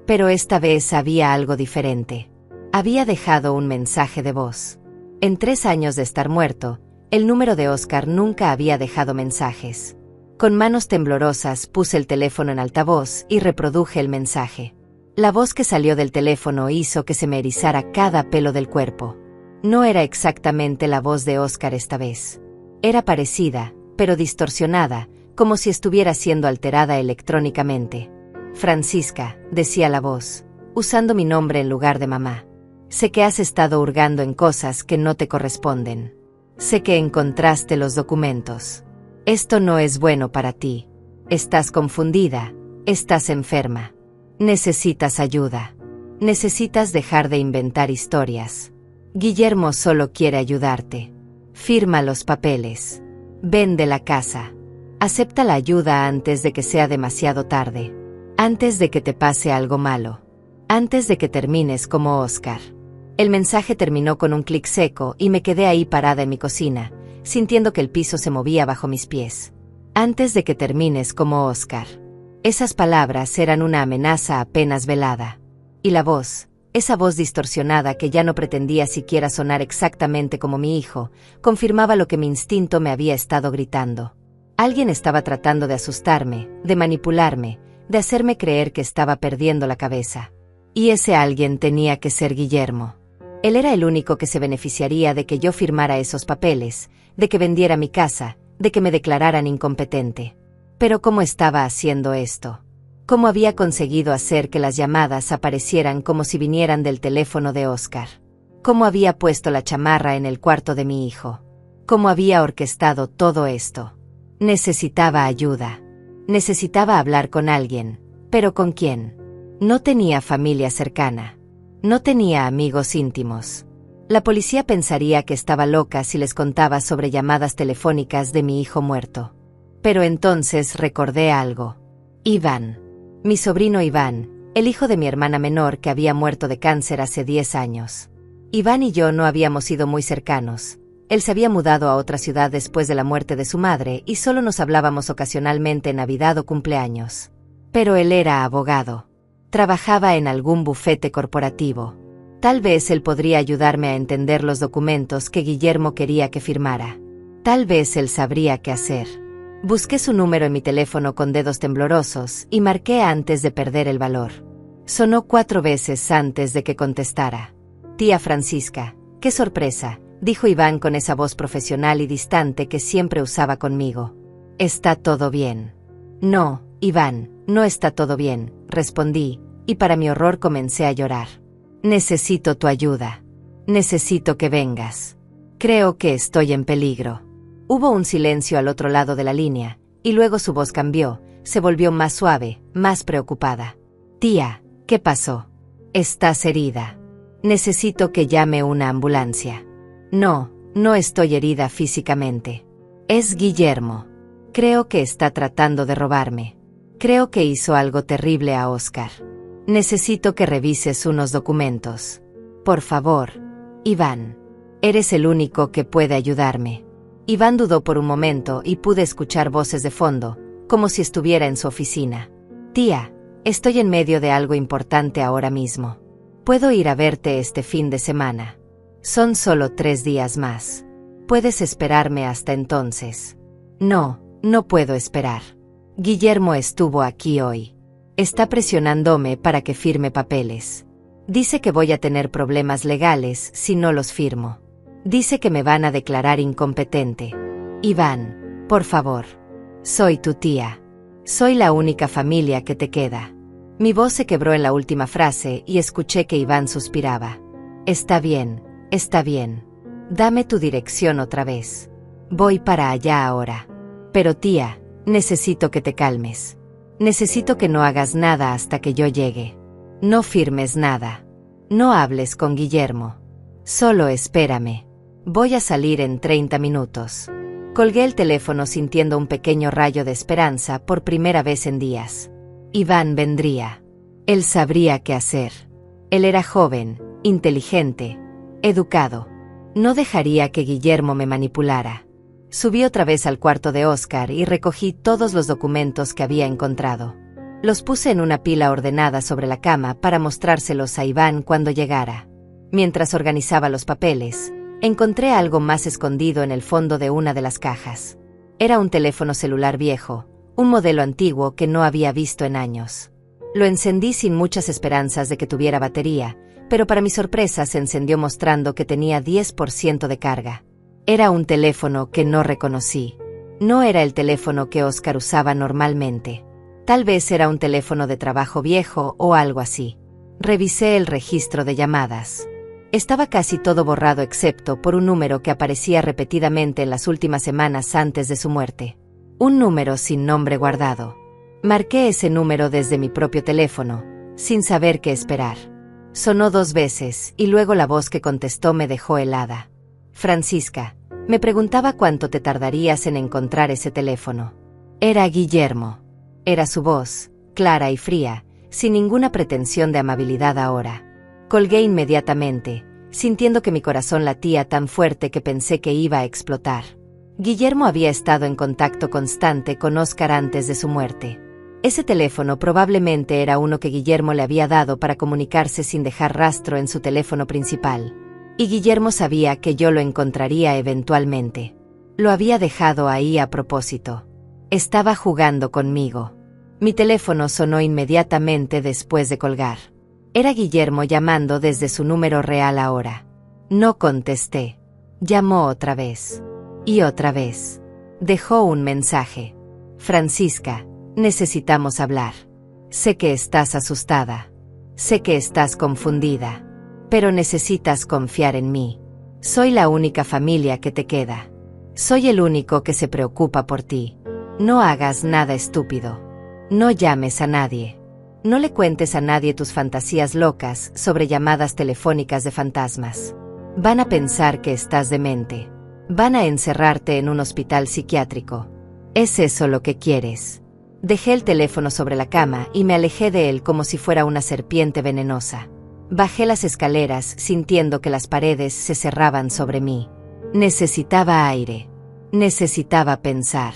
Pero esta vez había algo diferente. Había dejado un mensaje de voz. En 3 años de estar muerto, el número de Óscar nunca había dejado mensajes. Con manos temblorosas puse el teléfono en altavoz y reproduje el mensaje. La voz que salió del teléfono hizo que se me erizara cada pelo del cuerpo. No era exactamente la voz de Óscar esta vez. Era parecida, pero distorsionada, como si estuviera siendo alterada electrónicamente. Francisca, decía la voz, usando mi nombre en lugar de mamá. Sé que has estado hurgando en cosas que no te corresponden. Sé que encontraste los documentos. Esto no es bueno para ti. Estás confundida, estás enferma. Necesitas ayuda. Necesitas dejar de inventar historias. Guillermo solo quiere ayudarte. Firma los papeles. Vende la casa. Acepta la ayuda antes de que sea demasiado tarde. Antes de que te pase algo malo. Antes de que termines como Óscar. El mensaje terminó con un clic seco y me quedé ahí parada en mi cocina, sintiendo que el piso se movía bajo mis pies. Antes de que termines como Óscar. Esas palabras eran una amenaza apenas velada. Y la voz, esa voz distorsionada que ya no pretendía siquiera sonar exactamente como mi hijo, confirmaba lo que mi instinto me había estado gritando. Alguien estaba tratando de asustarme, de manipularme, de hacerme creer que estaba perdiendo la cabeza. Y ese alguien tenía que ser Guillermo. Él era el único que se beneficiaría de que yo firmara esos papeles, de que vendiera mi casa, de que me declararan incompetente. Pero ¿cómo estaba haciendo esto? ¿Cómo había conseguido hacer que las llamadas aparecieran como si vinieran del teléfono de Oscar? ¿Cómo había puesto la chamarra en el cuarto de mi hijo? ¿Cómo había orquestado todo esto? Necesitaba ayuda. Necesitaba hablar con alguien. ¿Pero con quién? No tenía familia cercana. No tenía amigos íntimos. La policía pensaría que estaba loca si les contaba sobre llamadas telefónicas de mi hijo muerto. Pero entonces recordé algo. Iván. Mi sobrino Iván, el hijo de mi hermana menor que había muerto de cáncer hace 10 años. Iván y yo no habíamos sido muy cercanos. Él se había mudado a otra ciudad después de la muerte de su madre y solo nos hablábamos ocasionalmente en Navidad o cumpleaños. Pero él era abogado. Trabajaba en algún bufete corporativo. Tal vez él podría ayudarme a entender los documentos que Guillermo quería que firmara. Tal vez él sabría qué hacer. Busqué su número en mi teléfono con dedos temblorosos y marqué antes de perder el valor. Sonó 4 veces antes de que contestara. Tía Francisca, qué sorpresa, dijo Iván con esa voz profesional y distante que siempre usaba conmigo. ¿Está todo bien? No, Iván, no está todo bien, respondí, y para mi horror comencé a llorar. Necesito tu ayuda. Necesito que vengas. Creo que estoy en peligro. Hubo un silencio al otro lado de la línea, y luego su voz cambió, se volvió más suave, más preocupada. Tía, ¿qué pasó? ¿Estás herida? Necesito que llame una ambulancia. No, no estoy herida físicamente. Es Guillermo. Creo que está tratando de robarme. Creo que hizo algo terrible a Oscar. Necesito que revises unos documentos. Por favor, Iván. Eres el único que puede ayudarme. Iván dudó por un momento y pude escuchar voces de fondo, como si estuviera en su oficina. Tía, estoy en medio de algo importante ahora mismo. Puedo ir a verte este fin de semana. Son solo 3 días más. ¿Puedes esperarme hasta entonces? No, no puedo esperar. Guillermo estuvo aquí hoy. Está presionándome para que firme papeles. Dice que voy a tener problemas legales si no los firmo. Dice que me van a declarar incompetente. Iván, por favor. Soy tu tía. Soy la única familia que te queda. Mi voz se quebró en la última frase y escuché que Iván suspiraba. Está bien, está bien. Dame tu dirección otra vez. Voy para allá ahora. Pero tía, necesito que te calmes. Necesito que no hagas nada hasta que yo llegue. No firmes nada. No hables con Guillermo. Solo espérame. Voy a salir en 30 minutos. Colgué el teléfono sintiendo un pequeño rayo de esperanza por primera vez en días. Iván vendría. Él sabría qué hacer. Él era joven, inteligente, educado. No dejaría que Guillermo me manipulara. Subí otra vez al cuarto de Oscar y recogí todos los documentos que había encontrado. Los puse en una pila ordenada sobre la cama para mostrárselos a Iván cuando llegara. Mientras organizaba los papeles, encontré algo más escondido en el fondo de una de las cajas. Era un teléfono celular viejo, un modelo antiguo que no había visto en años. Lo encendí sin muchas esperanzas de que tuviera batería, pero para mi sorpresa se encendió mostrando que tenía 10% de carga. Era un teléfono que no reconocí. No era el teléfono que Oscar usaba normalmente. Tal vez era un teléfono de trabajo viejo o algo así. Revisé el registro de llamadas. Estaba casi todo borrado excepto por un número que aparecía repetidamente en las últimas semanas antes de su muerte. Un número sin nombre guardado. Marqué ese número desde mi propio teléfono, sin saber qué esperar. Sonó 2 veces y luego la voz que contestó me dejó helada. Francisca, me preguntaba cuánto te tardarías en encontrar ese teléfono. Era Guillermo. Era su voz, clara y fría, sin ninguna pretensión de amabilidad ahora. Colgué inmediatamente, sintiendo que mi corazón latía tan fuerte que pensé que iba a explotar. Guillermo había estado en contacto constante con Oscar antes de su muerte. Ese teléfono probablemente era uno que Guillermo le había dado para comunicarse sin dejar rastro en su teléfono principal. Y Guillermo sabía que yo lo encontraría eventualmente. Lo había dejado ahí a propósito. Estaba jugando conmigo. Mi teléfono sonó inmediatamente después de colgar. Era Guillermo llamando desde su número real ahora. No contesté. Llamó otra vez. Y otra vez. Dejó un mensaje. Francisca, necesitamos hablar. Sé que estás asustada. Sé que estás confundida. Pero necesitas confiar en mí. Soy la única familia que te queda. Soy el único que se preocupa por ti. No hagas nada estúpido. No llames a nadie. No le cuentes a nadie tus fantasías locas sobre llamadas telefónicas de fantasmas. Van a pensar que estás demente. Van a encerrarte en un hospital psiquiátrico. ¿Es eso lo que quieres? Dejé el teléfono sobre la cama y me alejé de él como si fuera una serpiente venenosa. Bajé las escaleras sintiendo que las paredes se cerraban sobre mí. Necesitaba aire. Necesitaba pensar.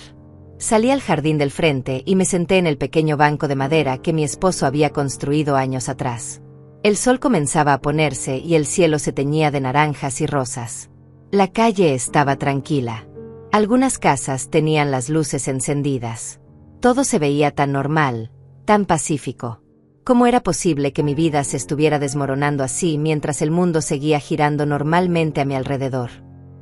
Salí al jardín del frente y me senté en el pequeño banco de madera que mi esposo había construido años atrás. El sol comenzaba a ponerse y el cielo se teñía de naranjas y rosas. La calle estaba tranquila. Algunas casas tenían las luces encendidas. Todo se veía tan normal, tan pacífico. ¿Cómo era posible que mi vida se estuviera desmoronando así mientras el mundo seguía girando normalmente a mi alrededor?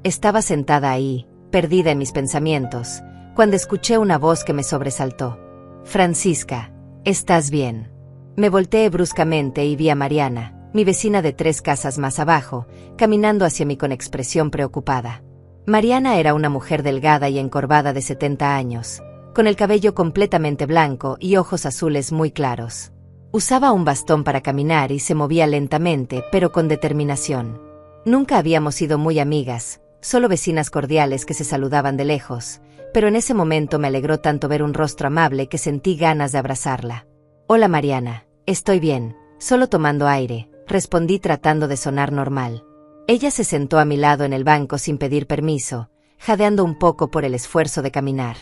Estaba sentada ahí, perdida en mis pensamientos, cuando escuché una voz que me sobresaltó. Francisca, ¿estás bien? Me volteé bruscamente y vi a Mariana, mi vecina de 3 casas más abajo, caminando hacia mí con expresión preocupada. Mariana era una mujer delgada y encorvada de 70 años, con el cabello completamente blanco y ojos azules muy claros. Usaba un bastón para caminar y se movía lentamente, pero con determinación. Nunca habíamos sido muy amigas, solo vecinas cordiales que se saludaban de lejos, pero en ese momento me alegró tanto ver un rostro amable que sentí ganas de abrazarla. «Hola Mariana, estoy bien, solo tomando aire», respondí tratando de sonar normal. Ella se sentó a mi lado en el banco sin pedir permiso, jadeando un poco por el esfuerzo de caminar.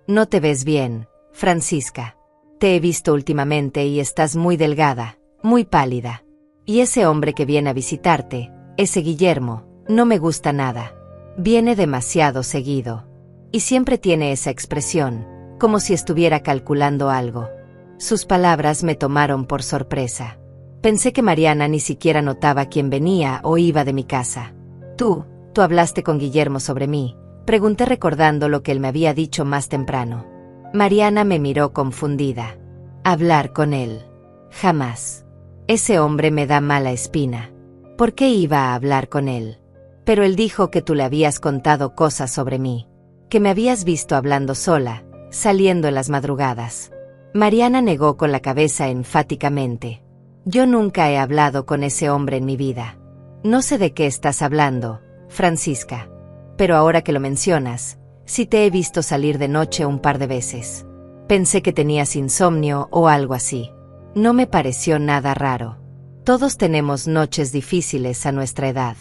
«No te ves bien, Francisca. Te he visto últimamente y estás muy delgada, muy pálida. Y ese hombre que viene a visitarte, ese Guillermo, no me gusta nada. Viene demasiado seguido. Y siempre tiene esa expresión, como si estuviera calculando algo». Sus palabras me tomaron por sorpresa. Pensé que Mariana ni siquiera notaba quién venía o iba de mi casa. Tú hablaste con Guillermo sobre mí», pregunté recordando lo que él me había dicho más temprano. Mariana me miró confundida. «Hablar con él. Jamás. Ese hombre me da mala espina. ¿Por qué iba a hablar con él? Pero él dijo que tú le habías contado cosas sobre mí. Que me habías visto hablando sola, saliendo en las madrugadas». Mariana negó con la cabeza enfáticamente. «Yo nunca he hablado con ese hombre en mi vida. No sé de qué estás hablando, Francisca. Pero ahora que lo mencionas, sí te he visto salir de noche un par de veces. Pensé que tenías insomnio o algo así. No me pareció nada raro. Todos tenemos noches difíciles a nuestra edad».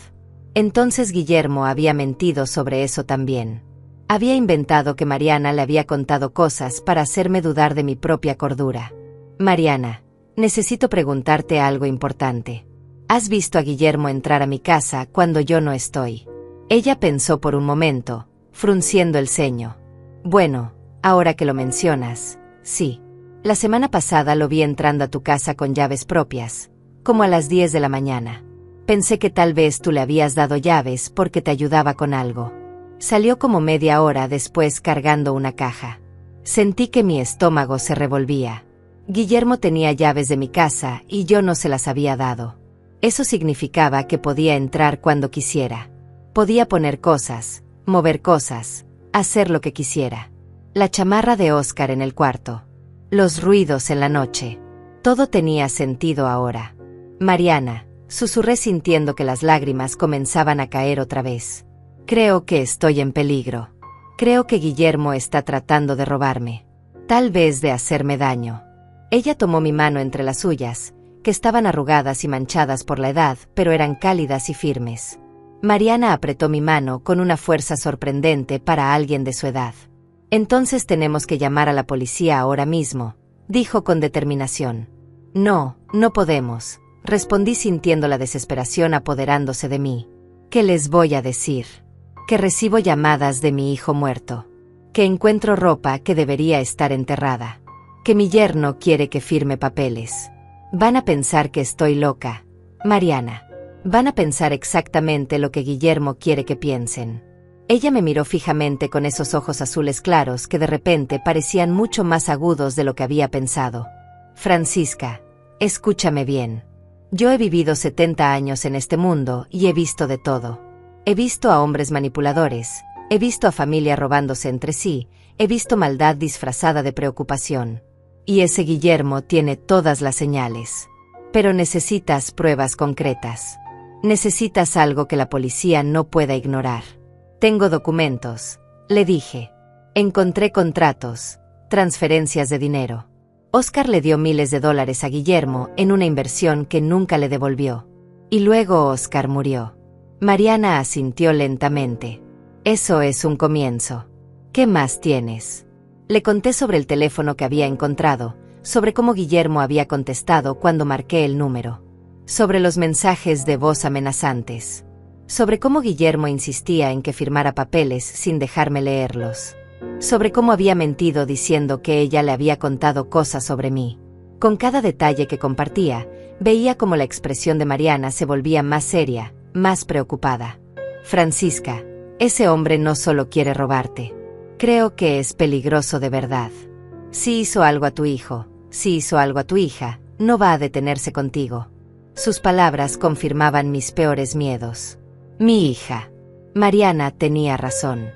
Entonces Guillermo había mentido sobre eso también. Había inventado que Mariana le había contado cosas para hacerme dudar de mi propia cordura. «Mariana, necesito preguntarte algo importante. ¿Has visto a Guillermo entrar a mi casa cuando yo no estoy?» Ella pensó por un momento, frunciendo el ceño. «Bueno, ahora que lo mencionas, sí. La semana pasada lo vi entrando a tu casa con llaves propias, como a las 10 de la mañana. Pensé que tal vez tú le habías dado llaves porque te ayudaba con algo. Salió como media hora después cargando una caja. Sentí que mi estómago se revolvía. Guillermo tenía llaves de mi casa y yo no se las había dado. Eso significaba que podía entrar cuando quisiera. Podía poner cosas, mover cosas, hacer lo que quisiera. La chamarra de Oscar en el cuarto. Los ruidos en la noche. Todo tenía sentido ahora. «Mariana», susurré sintiendo que las lágrimas comenzaban a caer otra vez. «Creo que estoy en peligro. Creo que Guillermo está tratando de robarme. Tal vez de hacerme daño». Ella tomó mi mano entre las suyas, que estaban arrugadas y manchadas por la edad, pero eran cálidas y firmes. Mariana apretó mi mano con una fuerza sorprendente para alguien de su edad. «Entonces tenemos que llamar a la policía ahora mismo», dijo con determinación. «No, no podemos», respondí sintiendo la desesperación apoderándose de mí. «¿Qué les voy a decir? Que recibo llamadas de mi hijo muerto. Que encuentro ropa que debería estar enterrada. Que mi yerno quiere que firme papeles. Van a pensar que estoy loca, Mariana. Van a pensar exactamente lo que Guillermo quiere que piensen. Ella me miró fijamente con esos ojos azules claros que de repente parecían mucho más agudos de lo que había pensado. Francisca, escúchame bien. Yo he vivido 70 años en este mundo y he visto de todo. He visto a hombres manipuladores, he visto a familias robándose entre sí, he visto maldad disfrazada de preocupación. Y ese Guillermo tiene todas las señales. Pero necesitas pruebas concretas. Necesitas algo que la policía no pueda ignorar. Tengo documentos, le dije. Encontré contratos, transferencias de dinero. Óscar le dio miles de dólares a Guillermo en una inversión que nunca le devolvió. Y luego Óscar murió. Mariana asintió lentamente. Eso es un comienzo. ¿Qué más tienes? Le conté sobre el teléfono que había encontrado, sobre cómo Guillermo había contestado cuando marqué el número, sobre los mensajes de voz amenazantes, sobre cómo Guillermo insistía en que firmara papeles sin dejarme leerlos, sobre cómo había mentido diciendo que ella le había contado cosas sobre mí. Con cada detalle que compartía, veía cómo la expresión de Mariana se volvía más seria, más preocupada. Francisca, ese hombre no solo quiere robarte. Creo que es peligroso de verdad. Si hizo algo a tu hijo, si hizo algo a tu hija, no va a detenerse contigo. Sus palabras confirmaban mis peores miedos. Mi hija. Mariana tenía razón.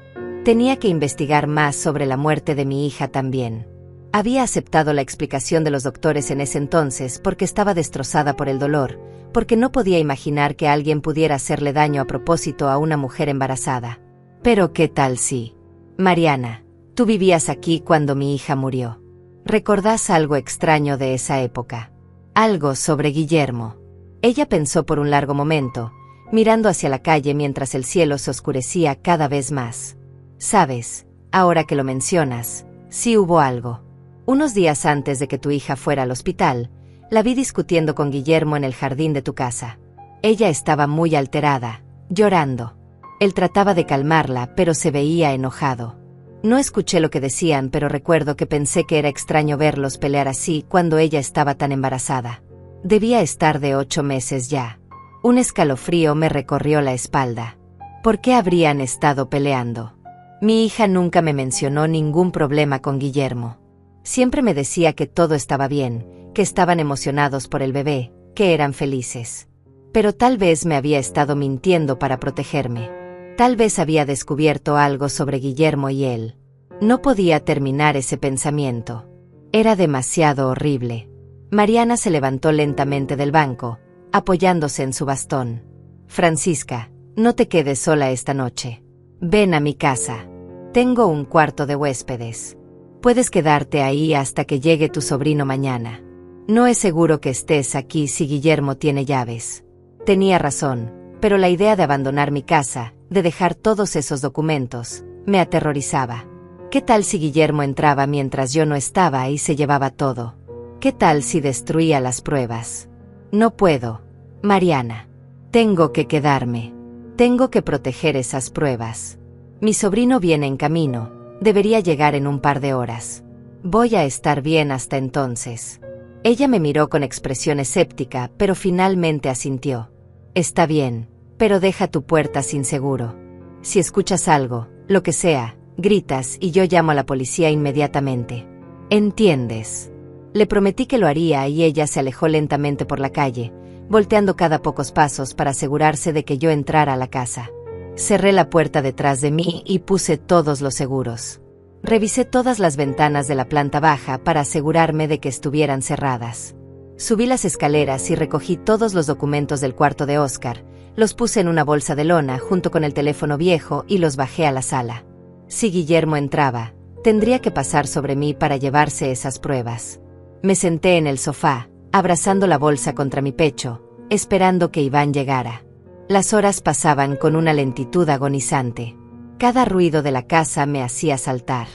Tenía que investigar más sobre la muerte de mi hija también. Había aceptado la explicación de los doctores en ese entonces porque estaba destrozada por el dolor, porque no podía imaginar que alguien pudiera hacerle daño a propósito a una mujer embarazada. Pero ¿qué tal si? Mariana, tú vivías aquí cuando mi hija murió. ¿Recordás algo extraño de esa época? Algo sobre Guillermo. Ella pensó por un largo momento, mirando hacia la calle mientras el cielo se oscurecía cada vez más. Sabes, ahora que lo mencionas, sí hubo algo. Unos días antes de que tu hija fuera al hospital, la vi discutiendo con Guillermo en el jardín de tu casa. Ella estaba muy alterada, llorando. Él trataba de calmarla, pero se veía enojado. No escuché lo que decían, pero recuerdo que pensé que era extraño verlos pelear así cuando ella estaba tan embarazada. Debía estar de 8 meses ya. Un escalofrío me recorrió la espalda. ¿Por qué habrían estado peleando? Mi hija nunca me mencionó ningún problema con Guillermo. Siempre me decía que todo estaba bien, que estaban emocionados por el bebé, que eran felices. Pero tal vez me había estado mintiendo para protegerme. Tal vez había descubierto algo sobre Guillermo y él. No podía terminar ese pensamiento. Era demasiado horrible. Mariana se levantó lentamente del banco, apoyándose en su bastón. Francisca, no te quedes sola esta noche. Ven a mi casa. Tengo un cuarto de huéspedes. Puedes quedarte ahí hasta que llegue tu sobrino mañana. No es seguro que estés aquí si Guillermo tiene llaves. Tenía razón, pero la idea de abandonar mi casa, de dejar todos esos documentos, me aterrorizaba. ¿Qué tal si Guillermo entraba mientras yo no estaba y se llevaba todo? ¿Qué tal si destruía las pruebas? No puedo, Mariana. Tengo que quedarme. Tengo que proteger esas pruebas. Mi sobrino viene en camino, debería llegar en un par de horas. Voy a estar bien hasta entonces. Ella me miró con expresión escéptica, pero finalmente asintió. Está bien, pero deja tu puerta sin seguro. Si escuchas algo, lo que sea, gritas y yo llamo a la policía inmediatamente. ¿Entiendes? Le prometí que lo haría y ella se alejó lentamente por la calle, volteando cada pocos pasos para asegurarse de que yo entrara a la casa. Cerré la puerta detrás de mí y puse todos los seguros. Revisé todas las ventanas de la planta baja para asegurarme de que estuvieran cerradas. Subí las escaleras y recogí todos los documentos del cuarto de Óscar, los puse en una bolsa de lona junto con el teléfono viejo y los bajé a la sala. Si Guillermo entraba, tendría que pasar sobre mí para llevarse esas pruebas. Me senté en el sofá, abrazando la bolsa contra mi pecho, esperando que Iván llegara. Las horas pasaban con una lentitud agonizante. Cada ruido de la casa me hacía saltar.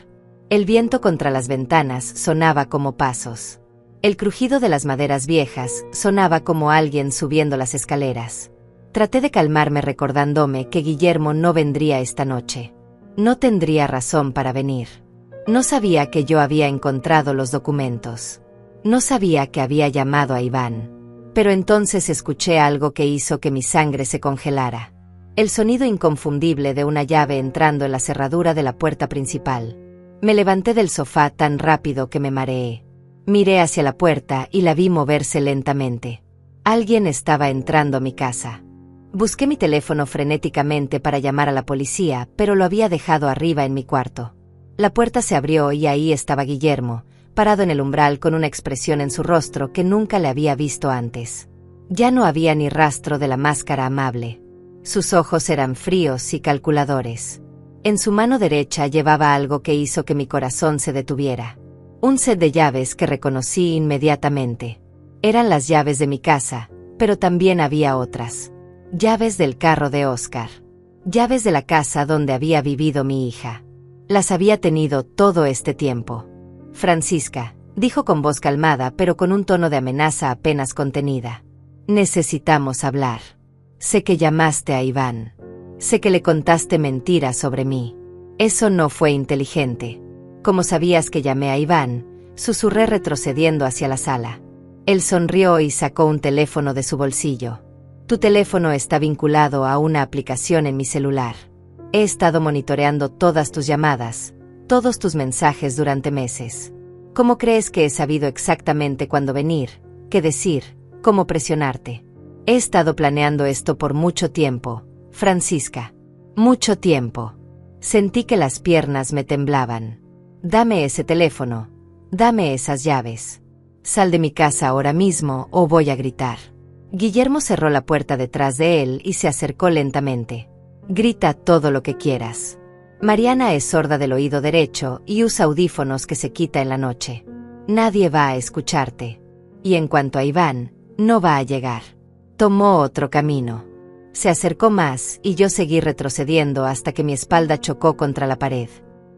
El viento contra las ventanas sonaba como pasos. El crujido de las maderas viejas sonaba como alguien subiendo las escaleras. Traté de calmarme recordándome que Guillermo no vendría esta noche. No tendría razón para venir. No sabía que yo había encontrado los documentos. No sabía que había llamado a Iván. Pero entonces escuché algo que hizo que mi sangre se congelara. El sonido inconfundible de una llave entrando en la cerradura de la puerta principal. Me levanté del sofá tan rápido que me mareé. Miré hacia la puerta y la vi moverse lentamente. Alguien estaba entrando a mi casa. Busqué mi teléfono frenéticamente para llamar a la policía, pero lo había dejado arriba en mi cuarto. La puerta se abrió y ahí estaba Guillermo, parado en el umbral con una expresión en su rostro que nunca le había visto antes. Ya no había ni rastro de la máscara amable. Sus ojos eran fríos y calculadores. En su mano derecha llevaba algo que hizo que mi corazón se detuviera. Un set de llaves que reconocí inmediatamente. Eran las llaves de mi casa, pero también había otras. Llaves del carro de Oscar. Llaves de la casa donde había vivido mi hija. Las había tenido todo este tiempo. Francisca, dijo con voz calmada pero con un tono de amenaza apenas contenida. Necesitamos hablar. Sé que llamaste a Iván. Sé que le contaste mentiras sobre mí. Eso no fue inteligente. Como sabías que llamé a Iván, susurré retrocediendo hacia la sala. Él sonrió y sacó un teléfono de su bolsillo. Tu teléfono está vinculado a una aplicación en mi celular. He estado monitoreando todas tus llamadas, todos tus mensajes durante meses. ¿Cómo crees que he sabido exactamente cuándo venir, qué decir, cómo presionarte? He estado planeando esto por mucho tiempo, Francisca. Mucho tiempo. Sentí que las piernas me temblaban. Dame ese teléfono. Dame esas llaves. Sal de mi casa ahora mismo o voy a gritar. Guillermo cerró la puerta detrás de él y se acercó lentamente. Grita todo lo que quieras. Mariana es sorda del oído derecho y usa audífonos que se quita en la noche. Nadie va a escucharte. Y en cuanto a Iván, no va a llegar. Tomó otro camino. Se acercó más y yo seguí retrocediendo hasta que mi espalda chocó contra la pared.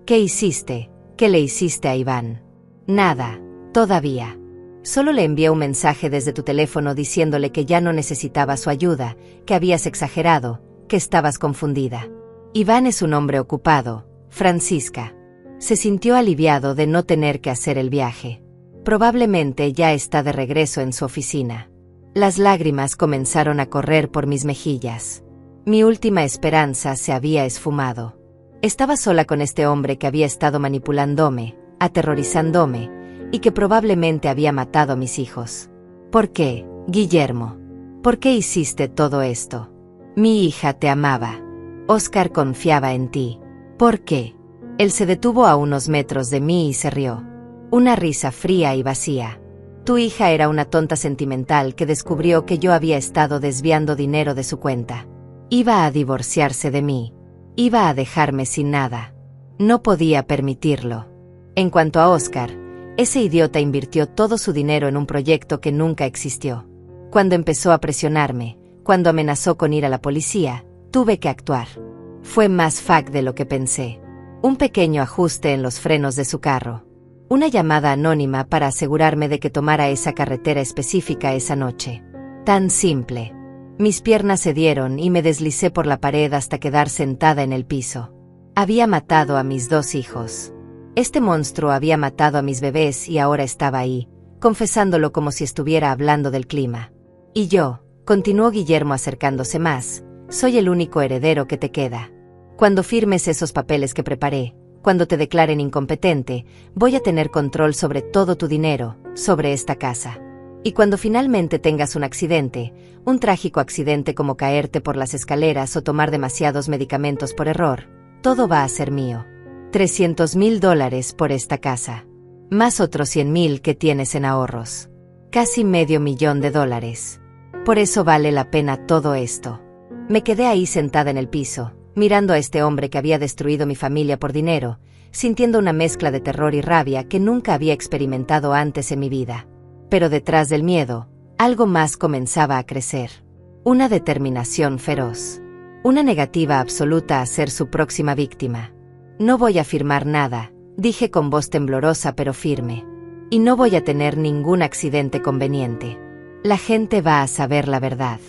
¿Qué hiciste? ¿Qué le hiciste a Iván? Nada, todavía. Solo le envié un mensaje desde tu teléfono diciéndole que ya no necesitaba su ayuda, que habías exagerado, que estabas confundida. Iván es un hombre ocupado, Francisca. Se sintió aliviado de no tener que hacer el viaje. Probablemente ya está de regreso en su oficina. Las lágrimas comenzaron a correr por mis mejillas. Mi última esperanza se había esfumado. Estaba sola con este hombre que había estado manipulándome, aterrorizándome, y que probablemente había matado a mis hijos. ¿Por qué, Guillermo? ¿Por qué hiciste todo esto? Mi hija te amaba. Oscar confiaba en ti. ¿Por qué? Él se detuvo a unos metros de mí y se rió. Una risa fría y vacía. Tu hija era una tonta sentimental que descubrió que yo había estado desviando dinero de su cuenta. Iba a divorciarse de mí. Iba a dejarme sin nada. No podía permitirlo. En cuanto a Oscar, ese idiota invirtió todo su dinero en un proyecto que nunca existió. Cuando empezó a presionarme, cuando amenazó con ir a la policía, tuve que actuar. Fue más fuck de lo que pensé. Un pequeño ajuste en los frenos de su carro. Una llamada anónima para asegurarme de que tomara esa carretera específica esa noche. Tan simple. Mis piernas cedieron y me deslicé por la pared hasta quedar sentada en el piso. Había matado a mis 2 hijos. Este monstruo había matado a mis bebés y ahora estaba ahí, confesándolo como si estuviera hablando del clima. Y yo, continuó Guillermo acercándose más, soy el único heredero que te queda. Cuando firmes esos papeles que preparé, cuando te declaren incompetente, voy a tener control sobre todo tu dinero, sobre esta casa. Y cuando finalmente tengas un accidente, un trágico accidente como caerte por las escaleras o tomar demasiados medicamentos por error, todo va a ser mío. $300,000 por esta casa. Más otros 100,000 que tienes en ahorros. Casi $500,000. Por eso vale la pena todo esto. Me quedé ahí sentada en el piso, mirando a este hombre que había destruido mi familia por dinero, sintiendo una mezcla de terror y rabia que nunca había experimentado antes en mi vida. Pero detrás del miedo, algo más comenzaba a crecer. Una determinación feroz. Una negativa absoluta a ser su próxima víctima. No voy a firmar nada, dije con voz temblorosa pero firme. Y no voy a tener ningún accidente conveniente. La gente va a saber la verdad.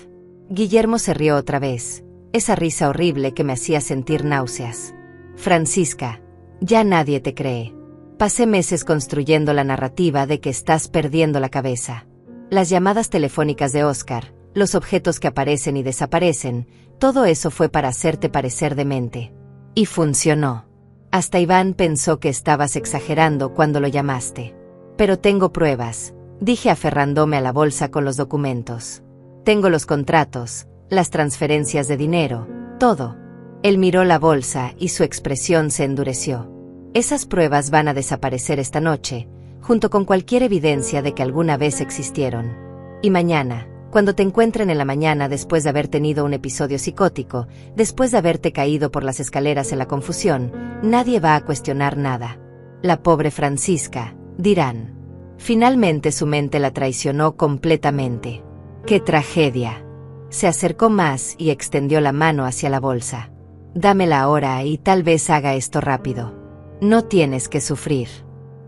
Guillermo se rió otra vez, esa risa horrible que me hacía sentir náuseas. Francisca, ya nadie te cree. Pasé meses construyendo la narrativa de que estás perdiendo la cabeza. Las llamadas telefónicas de Oscar, los objetos que aparecen y desaparecen, Todo eso fue para hacerte parecer demente. Y funcionó. Hasta Iván pensó que estabas exagerando cuando lo llamaste. Pero tengo pruebas, dije aferrándome a la bolsa con los documentos. Tengo los contratos, las transferencias de dinero, todo. Él miró la bolsa y su expresión se endureció. Esas pruebas van a desaparecer esta noche, junto con cualquier evidencia de que alguna vez existieron. Y mañana, cuando te encuentren en la mañana después de haber tenido un episodio psicótico, después de haberte caído por las escaleras en la confusión, nadie va a cuestionar nada. La pobre Francisca, dirán. Finalmente su mente la traicionó completamente. ¡Qué tragedia! Se acercó más y extendió la mano hacia la bolsa. Dámela ahora y tal vez haga esto rápido. No tienes que sufrir.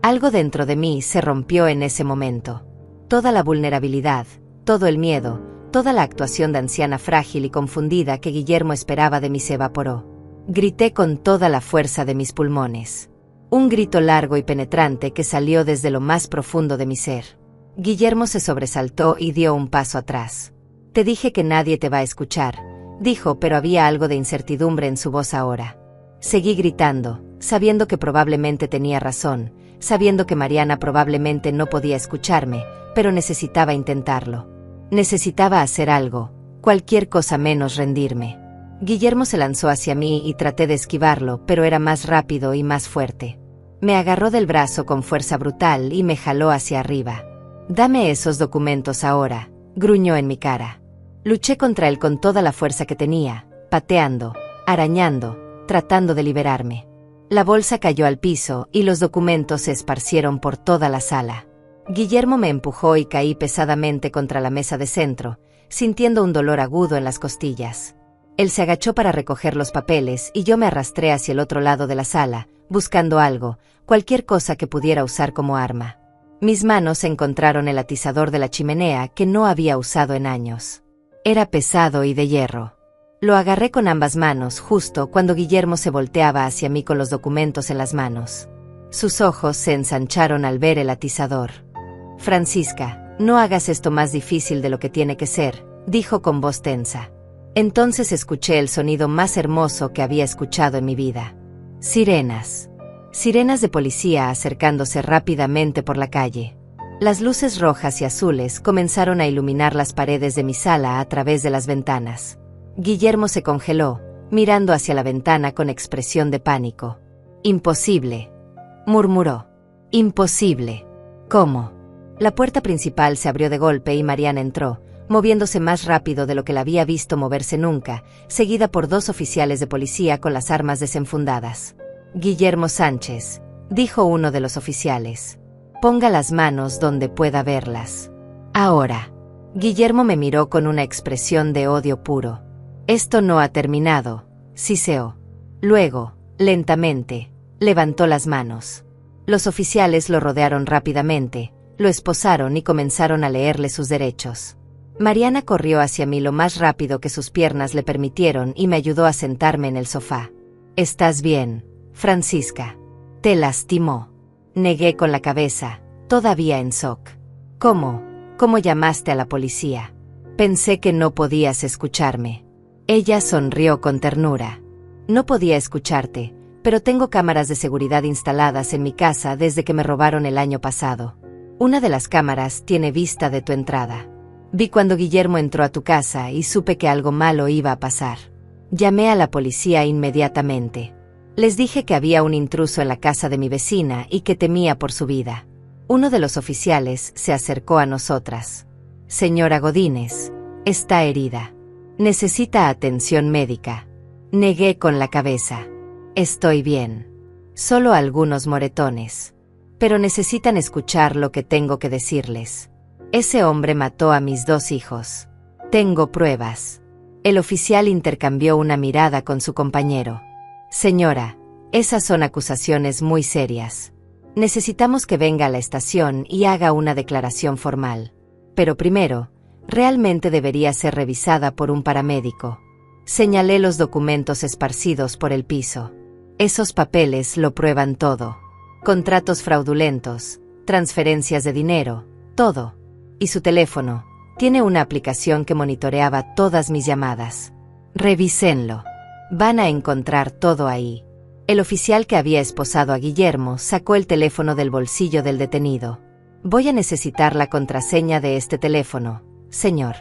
Algo dentro de mí se rompió en ese momento. Toda la vulnerabilidad, todo el miedo, toda la actuación de anciana frágil y confundida que Guillermo esperaba de mí se evaporó. Grité con toda la fuerza de mis pulmones. Un grito largo y penetrante que salió desde lo más profundo de mi ser. Guillermo se sobresaltó y dio un paso atrás. Te dije que nadie te va a escuchar, dijo, pero había algo de incertidumbre en su voz ahora. Seguí gritando, sabiendo que probablemente tenía razón, sabiendo que Mariana probablemente no podía escucharme, pero necesitaba intentarlo. Necesitaba hacer algo, cualquier cosa menos rendirme. Guillermo se lanzó hacia mí y traté de esquivarlo, pero era más rápido y más fuerte. Me agarró del brazo con fuerza brutal y me jaló hacia arriba. Dame esos documentos ahora, gruñó en mi cara. Luché contra él con toda la fuerza que tenía, pateando, arañando, tratando de liberarme. La bolsa cayó al piso y los documentos se esparcieron por toda la sala. Guillermo me empujó y caí pesadamente contra la mesa de centro, sintiendo un dolor agudo en las costillas. Él se agachó para recoger los papeles y yo me arrastré hacia el otro lado de la sala, buscando algo, cualquier cosa que pudiera usar como arma. Mis manos encontraron el atizador de la chimenea que no había usado en años. Era pesado y de hierro. Lo agarré con ambas manos justo cuando Guillermo se volteaba hacia mí con los documentos en las manos. Sus ojos se ensancharon al ver el atizador. Francisca, no hagas esto más difícil de lo que tiene que ser, dijo con voz tensa. Entonces escuché el sonido más hermoso que había escuchado en mi vida. Sirenas. Sirenas de policía acercándose rápidamente por la calle. Las luces rojas y azules comenzaron a iluminar las paredes de mi sala a través de las ventanas. Guillermo se congeló, mirando hacia la ventana con expresión de pánico. Imposible, murmuró. Imposible. ¿Cómo? La puerta principal se abrió de golpe y Mariana entró, moviéndose más rápido de lo que la había visto moverse nunca, seguida por 2 oficiales de policía con las armas desenfundadas. Guillermo Sánchez, dijo uno de los oficiales. Ponga las manos donde pueda verlas. Ahora. Guillermo me miró con una expresión de odio puro. Esto no ha terminado, siseó. Luego, lentamente, levantó las manos. Los oficiales lo rodearon rápidamente, lo esposaron y comenzaron a leerle sus derechos. Mariana corrió hacia mí lo más rápido que sus piernas le permitieron y me ayudó a sentarme en el sofá. ¿Estás bien, Francisca? ¿Te lastimó? Negué con la cabeza, todavía en shock. ¿Cómo? ¿Cómo llamaste a la policía? Pensé que no podías escucharme. Ella sonrió con ternura. No podía escucharte, pero tengo cámaras de seguridad instaladas en mi casa desde que me robaron el año pasado. Una de las cámaras tiene vista de tu entrada. Vi cuando Guillermo entró a tu casa y supe que algo malo iba a pasar. Llamé a la policía inmediatamente. Les dije que había un intruso en la casa de mi vecina y que temía por su vida. Uno de los oficiales se acercó a nosotras. Señora Godínez, está herida. Necesita atención médica. Negué con la cabeza. Estoy bien. Solo algunos moretones. Pero necesitan escuchar lo que tengo que decirles. Ese hombre mató a mis 2 hijos. Tengo pruebas. El oficial intercambió una mirada con su compañero. Señora, esas son acusaciones muy serias. Necesitamos que venga a la estación y haga una declaración formal. Pero primero, realmente debería ser revisada por un paramédico. Señalé los documentos esparcidos por el piso. Esos papeles lo prueban todo. Contratos fraudulentos, transferencias de dinero, todo. Y su teléfono, tiene una aplicación que monitoreaba todas mis llamadas. Revísenlo. Van a encontrar todo ahí. El oficial que había esposado a Guillermo sacó el teléfono del bolsillo del detenido. Voy a necesitar la contraseña de este teléfono, señor.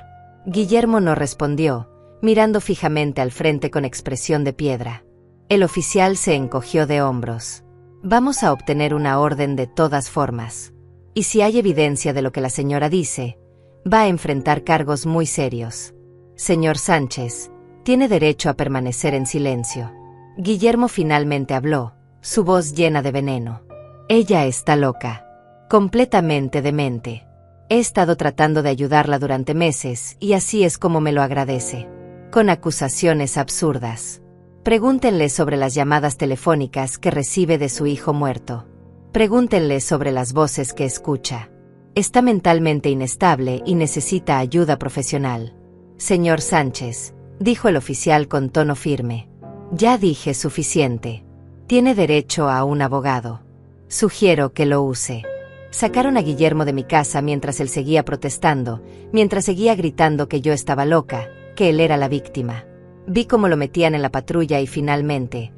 Guillermo no respondió, mirando fijamente al frente con expresión de piedra. El oficial se encogió de hombros. Vamos a obtener una orden de todas formas. Y si hay evidencia de lo que la señora dice, va a enfrentar cargos muy serios. Señor Sánchez, tiene derecho a permanecer en silencio. Guillermo finalmente habló, su voz llena de veneno. Ella está loca. Completamente demente. He estado tratando de ayudarla durante meses y así es como me lo agradece. Con acusaciones absurdas. Pregúntenle sobre las llamadas telefónicas que recibe de su hijo muerto. Pregúntenle sobre las voces que escucha. Está mentalmente inestable y necesita ayuda profesional. Señor Sánchez, dijo el oficial con tono firme. Ya dije suficiente. Tiene derecho a un abogado. Sugiero que lo use. Sacaron a Guillermo de mi casa mientras él seguía protestando, mientras seguía gritando que yo estaba loca, que él era la víctima. Vi cómo lo metían en la patrulla y finalmente,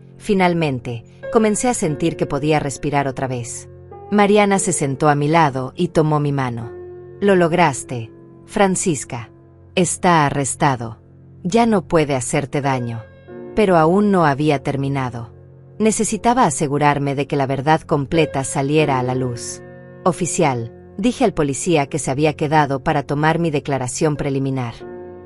comencé a sentir que podía respirar otra vez. Mariana se sentó a mi lado y tomó mi mano. Lo lograste, Francisca. Está arrestado. Ya no puede hacerte daño. Pero aún no había terminado. Necesitaba asegurarme de que la verdad completa saliera a la luz. Oficial, dije al policía que se había quedado para tomar mi declaración preliminar.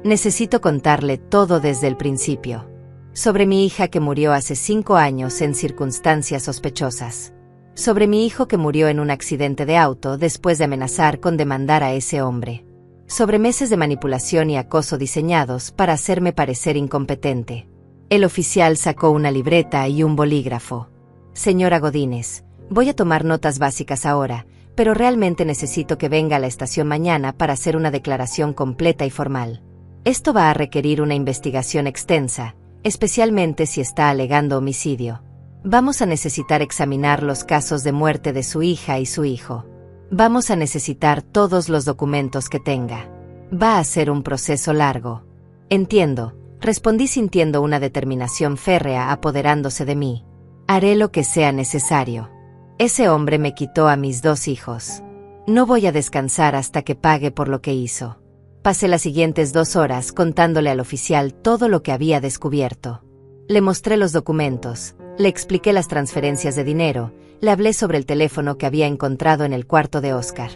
Necesito contarle todo desde el principio. Sobre mi hija que murió hace 5 años en circunstancias sospechosas. Sobre mi hijo que murió en un accidente de auto después de amenazar con demandar a ese hombre. Sobre meses de manipulación y acoso diseñados para hacerme parecer incompetente. El oficial sacó una libreta y un bolígrafo. Señora Godínez, voy a tomar notas básicas ahora, pero realmente necesito que venga a la estación mañana para hacer una declaración completa y formal. Esto va a requerir una investigación extensa, especialmente si está alegando homicidio. Vamos a necesitar examinar los casos de muerte de su hija y su hijo. Vamos a necesitar todos los documentos que tenga. Va a ser un proceso largo. Entiendo, respondí sintiendo una determinación férrea apoderándose de mí. Haré lo que sea necesario. Ese hombre me quitó a mis 2 hijos. No voy a descansar hasta que pague por lo que hizo. Pasé las siguientes 2 horas contándole al oficial todo lo que había descubierto. Le mostré los documentos, le expliqué las transferencias de dinero, le hablé sobre el teléfono que había encontrado en el cuarto de Óscar.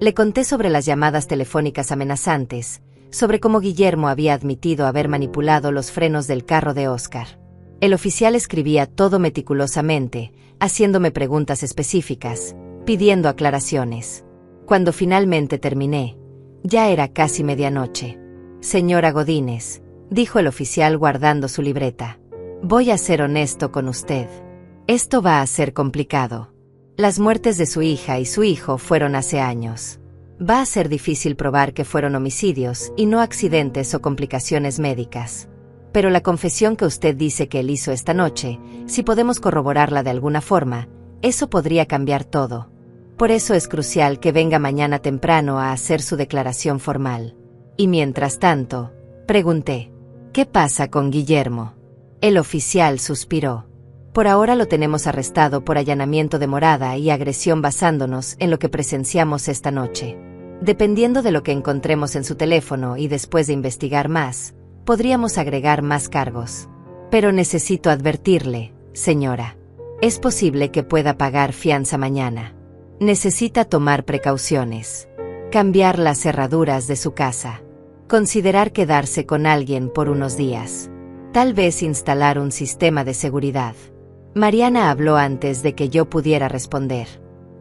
Le conté sobre las llamadas telefónicas amenazantes, sobre cómo Guillermo había admitido haber manipulado los frenos del carro de Óscar. El oficial escribía todo meticulosamente, haciéndome preguntas específicas, pidiendo aclaraciones. Cuando finalmente terminé, ya era casi medianoche. Señora Godínez, dijo el oficial guardando su libreta. Voy a ser honesto con usted. Esto va a ser complicado. Las muertes de su hija y su hijo fueron hace años. Va a ser difícil probar que fueron homicidios y no accidentes o complicaciones médicas. Pero la confesión que usted dice que él hizo esta noche, si podemos corroborarla de alguna forma, eso podría cambiar todo. Por eso es crucial que venga mañana temprano a hacer su declaración formal. Y mientras tanto, pregunté, ¿qué pasa con Guillermo? El oficial suspiró. Por ahora lo tenemos arrestado por allanamiento de morada y agresión basándonos en lo que presenciamos esta noche. Dependiendo de lo que encontremos en su teléfono y después de investigar más, podríamos agregar más cargos. Pero necesito advertirle, señora. Es posible que pueda pagar fianza mañana. Necesita tomar precauciones. Cambiar las cerraduras de su casa. Considerar quedarse con alguien por unos días. Tal vez instalar un sistema de seguridad. Mariana habló antes de que yo pudiera responder.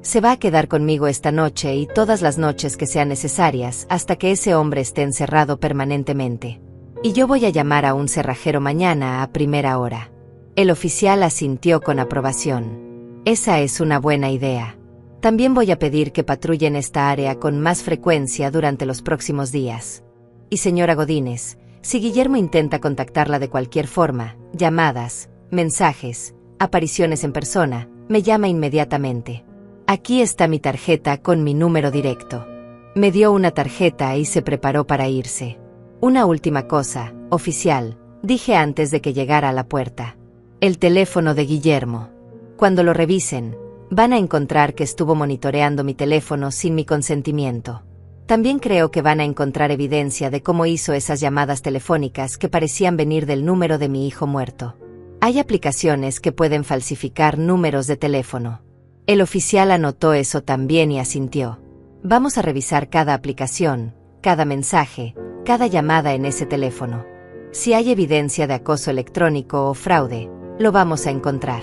Se va a quedar conmigo esta noche y todas las noches que sean necesarias hasta que ese hombre esté encerrado permanentemente. Y yo voy a llamar a un cerrajero mañana a primera hora. El oficial asintió con aprobación. Esa es una buena idea. También voy a pedir que patrullen esta área con más frecuencia durante los próximos días. Y señora Godínez, si Guillermo intenta contactarla de cualquier forma, llamadas, mensajes, apariciones en persona, me llama inmediatamente. Aquí está mi tarjeta con mi número directo. Me dio una tarjeta y se preparó para irse. Una última cosa, oficial, dije antes de que llegara a la puerta. El teléfono de Guillermo. Cuando lo revisen, van a encontrar que estuvo monitoreando mi teléfono sin mi consentimiento. También creo que van a encontrar evidencia de cómo hizo esas llamadas telefónicas que parecían venir del número de mi hijo muerto. Hay aplicaciones que pueden falsificar números de teléfono. El oficial anotó eso también y asintió. Vamos a revisar cada aplicación, cada mensaje, cada llamada en ese teléfono. Si hay evidencia de acoso electrónico o fraude, lo vamos a encontrar.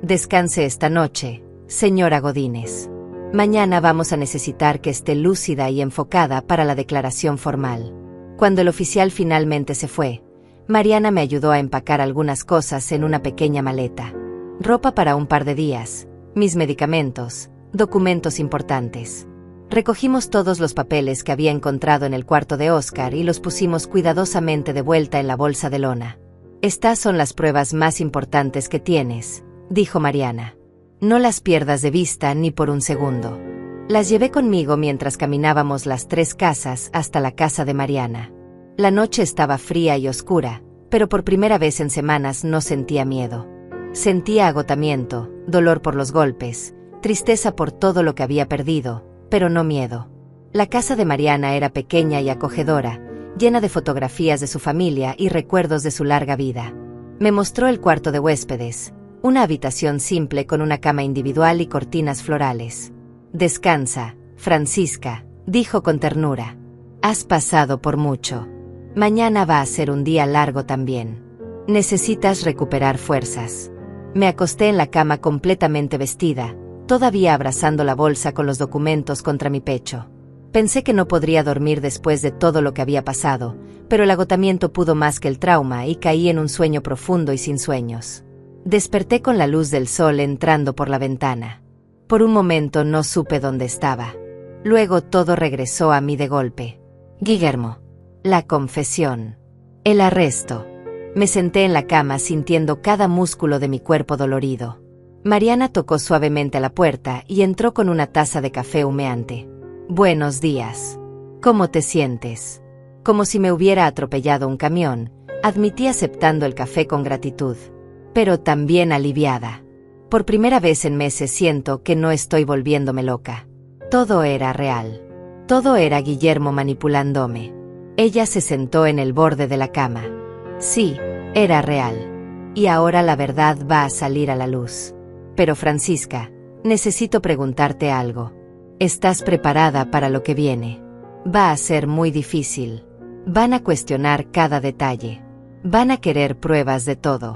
Descanse esta noche, señora Godínez. Mañana vamos a necesitar que esté lúcida y enfocada para la declaración formal. Cuando el oficial finalmente se fue, Mariana me ayudó a empacar algunas cosas en una pequeña maleta. Ropa para un par de días, mis medicamentos, documentos importantes. Recogimos todos los papeles que había encontrado en el cuarto de Oscar y los pusimos cuidadosamente de vuelta en la bolsa de lona. Estas son las pruebas más importantes que tienes, dijo Mariana. No las pierdas de vista ni por un segundo. Las llevé conmigo mientras caminábamos las 3 casas hasta la casa de Mariana. La noche estaba fría y oscura, pero por primera vez en semanas no sentía miedo. Sentía agotamiento, dolor por los golpes, tristeza por todo lo que había perdido, pero no miedo. La casa de Mariana era pequeña y acogedora, llena de fotografías de su familia y recuerdos de su larga vida. Me mostró el cuarto de huéspedes, una habitación simple con una cama individual y cortinas florales. Descansa, Francisca, dijo con ternura. Has pasado por mucho. Mañana va a ser un día largo también. Necesitas recuperar fuerzas. Me acosté en la cama completamente vestida, todavía abrazando la bolsa con los documentos contra mi pecho. Pensé que no podría dormir después de todo lo que había pasado, pero el agotamiento pudo más que el trauma y caí en un sueño profundo y sin sueños. Desperté con la luz del sol entrando por la ventana. Por un momento no supe dónde estaba. Luego todo regresó a mí de golpe. Guillermo. La confesión. El arresto. Me senté en la cama sintiendo cada músculo de mi cuerpo dolorido. Mariana tocó suavemente a la puerta y entró con una taza de café humeante. Buenos días. ¿Cómo te sientes? Como si me hubiera atropellado un camión, admití aceptando el café con gratitud. Pero también aliviada. Por primera vez en meses siento que no estoy volviéndome loca. Todo era real. Todo era Guillermo manipulándome. Ella se sentó en el borde de la cama. Sí, era real. Y ahora la verdad va a salir a la luz. Pero Francisca, necesito preguntarte algo. ¿Estás preparada para lo que viene? Va a ser muy difícil. Van a cuestionar cada detalle. Van a querer pruebas de todo.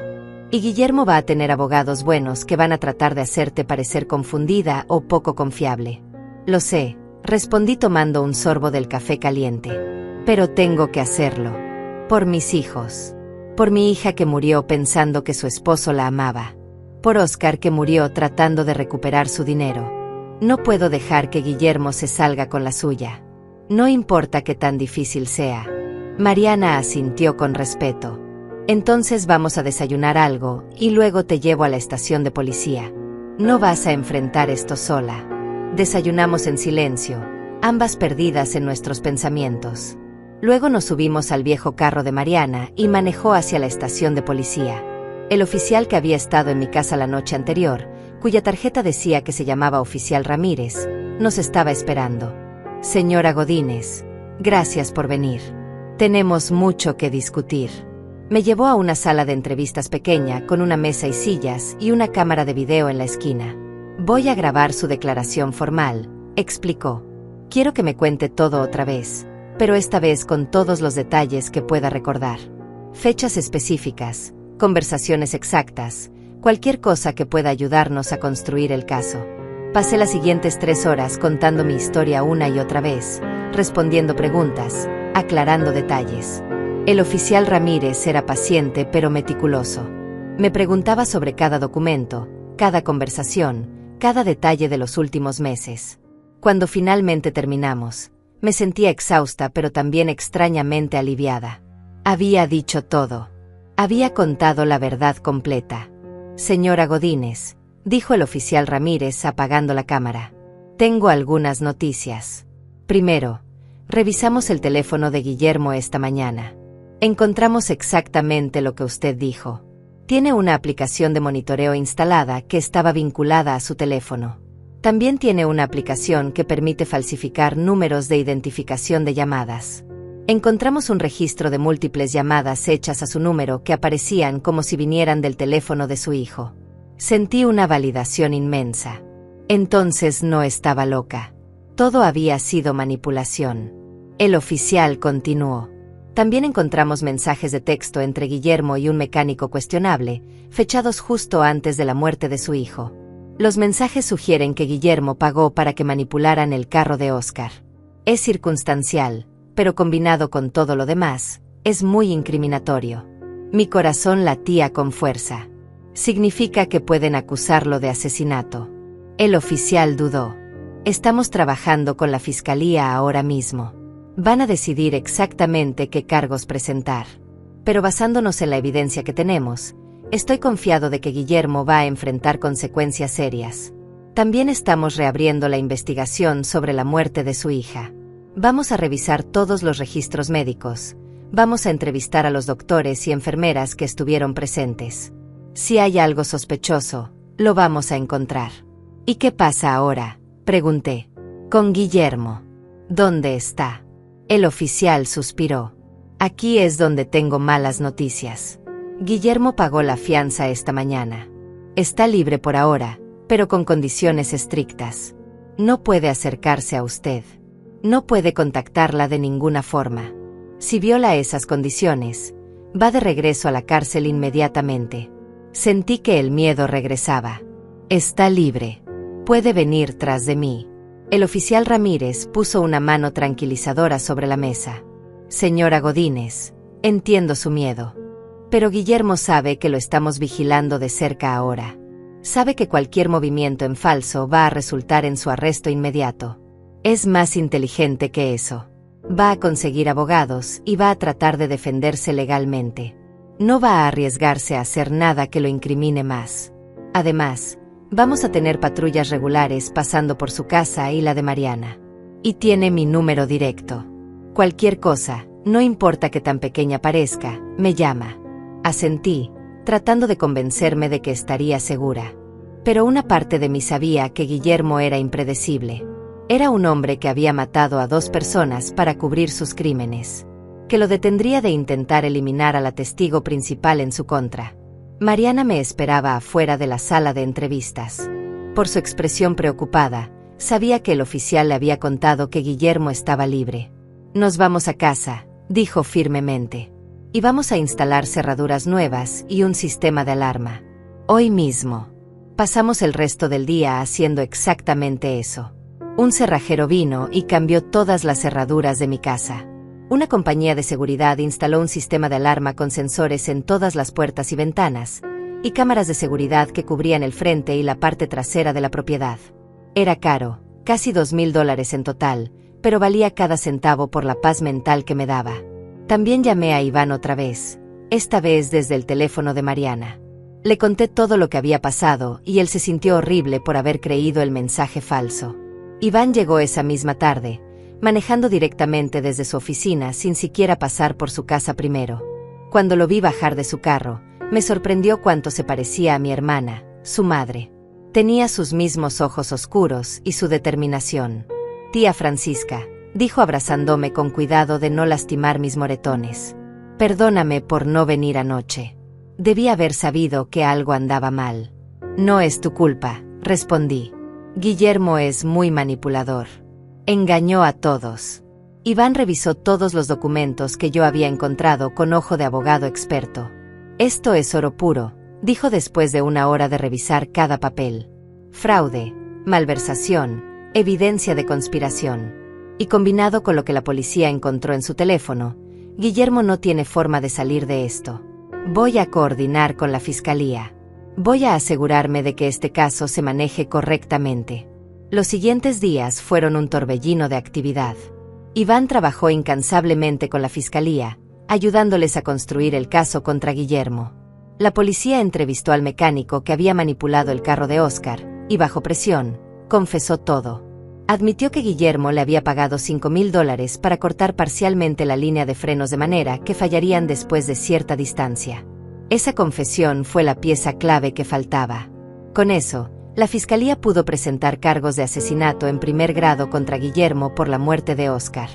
Y Guillermo va a tener abogados buenos que van a tratar de hacerte parecer confundida o poco confiable. Lo sé, respondí tomando un sorbo del café caliente. Pero tengo que hacerlo. Por mis hijos. Por mi hija que murió pensando que su esposo la amaba. Por Oscar que murió tratando de recuperar su dinero. No puedo dejar que Guillermo se salga con la suya. No importa qué tan difícil sea. Mariana asintió con respeto. Entonces vamos a desayunar algo, y luego te llevo a la estación de policía. No vas a enfrentar esto sola. Desayunamos en silencio, ambas perdidas en nuestros pensamientos. Luego nos subimos al viejo carro de Mariana y manejó hacia la estación de policía. El oficial que había estado en mi casa la noche anterior, cuya tarjeta decía que se llamaba Oficial Ramírez, nos estaba esperando. Señora Godínez, gracias por venir. Tenemos mucho que discutir. Me llevó a una sala de entrevistas pequeña con una mesa y sillas y una cámara de video en la esquina. Voy a grabar su declaración formal, explicó. Quiero que me cuente todo otra vez, pero esta vez con todos los detalles que pueda recordar. Fechas específicas, conversaciones exactas, cualquier cosa que pueda ayudarnos a construir el caso. Pasé las siguientes 3 horas contando mi historia una y otra vez, respondiendo preguntas, aclarando detalles. El oficial Ramírez era paciente pero meticuloso. Me preguntaba sobre cada documento, cada conversación, cada detalle de los últimos meses. Cuando finalmente terminamos, me sentía exhausta pero también extrañamente aliviada. Había dicho todo. Había contado la verdad completa. Señora Godínez, dijo el oficial Ramírez apagando la cámara. Tengo algunas noticias. Primero, revisamos el teléfono de Guillermo esta mañana. Encontramos exactamente lo que usted dijo. Tiene una aplicación de monitoreo instalada que estaba vinculada a su teléfono. También tiene una aplicación que permite falsificar números de identificación de llamadas. Encontramos un registro de múltiples llamadas hechas a su número que aparecían como si vinieran del teléfono de su hijo. Sentí una validación inmensa. Entonces no estaba loca. Todo había sido manipulación. El oficial continuó. También encontramos mensajes de texto entre Guillermo y un mecánico cuestionable, fechados justo antes de la muerte de su hijo. Los mensajes sugieren que Guillermo pagó para que manipularan el carro de Oscar. Es circunstancial, pero combinado con todo lo demás, es muy incriminatorio. Mi corazón latía con fuerza. Significa que pueden acusarlo de asesinato. El oficial dudó. Estamos trabajando con la fiscalía ahora mismo. Van a decidir exactamente qué cargos presentar. Pero basándonos en la evidencia que tenemos, estoy confiado de que Guillermo va a enfrentar consecuencias serias. También estamos reabriendo la investigación sobre la muerte de su hija. Vamos a revisar todos los registros médicos. Vamos a entrevistar a los doctores y enfermeras que estuvieron presentes. Si hay algo sospechoso, lo vamos a encontrar. ¿Y qué pasa ahora?, pregunté. Con Guillermo. ¿Dónde está? El oficial suspiró. Aquí es donde tengo malas noticias. Guillermo pagó la fianza esta mañana. Está libre por ahora, pero con condiciones estrictas. No puede acercarse a usted. No puede contactarla de ninguna forma. Si viola esas condiciones, va de regreso a la cárcel inmediatamente. Sentí que el miedo regresaba. Está libre. Puede venir tras de mí. El oficial Ramírez puso una mano tranquilizadora sobre la mesa. Señora Godínez, entiendo su miedo. Pero Guillermo sabe que lo estamos vigilando de cerca ahora. Sabe que cualquier movimiento en falso va a resultar en su arresto inmediato. Es más inteligente que eso. Va a conseguir abogados y va a tratar de defenderse legalmente. No va a arriesgarse a hacer nada que lo incrimine más. Además, vamos a tener patrullas regulares pasando por su casa y la de Mariana. Y tiene mi número directo. Cualquier cosa, no importa que tan pequeña parezca, me llama. Asentí, tratando de convencerme de que estaría segura. Pero una parte de mí sabía que Guillermo era impredecible. Era un hombre que había matado a 2 personas para cubrir sus crímenes. Que lo detendría de intentar eliminar a la testigo principal en su contra. Mariana me esperaba afuera de la sala de entrevistas. Por su expresión preocupada, sabía que el oficial le había contado que Guillermo estaba libre. Nos vamos a casa, dijo firmemente. Y vamos a instalar cerraduras nuevas y un sistema de alarma. Hoy mismo. Pasamos el resto del día haciendo exactamente eso. Un cerrajero vino y cambió todas las cerraduras de mi casa. Una compañía de seguridad instaló un sistema de alarma con sensores en todas las puertas y ventanas, y cámaras de seguridad que cubrían el frente y la parte trasera de la propiedad. Era caro, casi $2,000 en total, pero valía cada centavo por la paz mental que me daba. También llamé a Iván otra vez, esta vez desde el teléfono de Mariana. Le conté todo lo que había pasado y él se sintió horrible por haber creído el mensaje falso. Iván llegó esa misma tarde, manejando directamente desde su oficina sin siquiera pasar por su casa primero. Cuando lo vi bajar de su carro, me sorprendió cuánto se parecía a mi hermana, su madre. Tenía sus mismos ojos oscuros y su determinación. Tía Francisca, dijo abrazándome con cuidado de no lastimar mis moretones. Perdóname por no venir anoche. Debí haber sabido que algo andaba mal. No es tu culpa, respondí. Guillermo es muy manipulador. Engañó a todos. Iván revisó todos los documentos que yo había encontrado con ojo de abogado experto. Esto es oro puro, dijo después de una hora de revisar cada papel. Fraude, malversación, evidencia de conspiración. Y combinado con lo que la policía encontró en su teléfono, Guillermo no tiene forma de salir de esto. Voy a coordinar con la fiscalía. Voy a asegurarme de que este caso se maneje correctamente. Los siguientes días fueron un torbellino de actividad. Iván trabajó incansablemente con la fiscalía, ayudándoles a construir el caso contra Guillermo. La policía entrevistó al mecánico que había manipulado el carro de Oscar, y bajo presión, confesó todo. Admitió que Guillermo le había pagado $5,000 para cortar parcialmente la línea de frenos de manera que fallarían después de cierta distancia. Esa confesión fue la pieza clave que faltaba. Con eso, la fiscalía pudo presentar cargos de asesinato en primer grado contra Guillermo por la muerte de Óscar.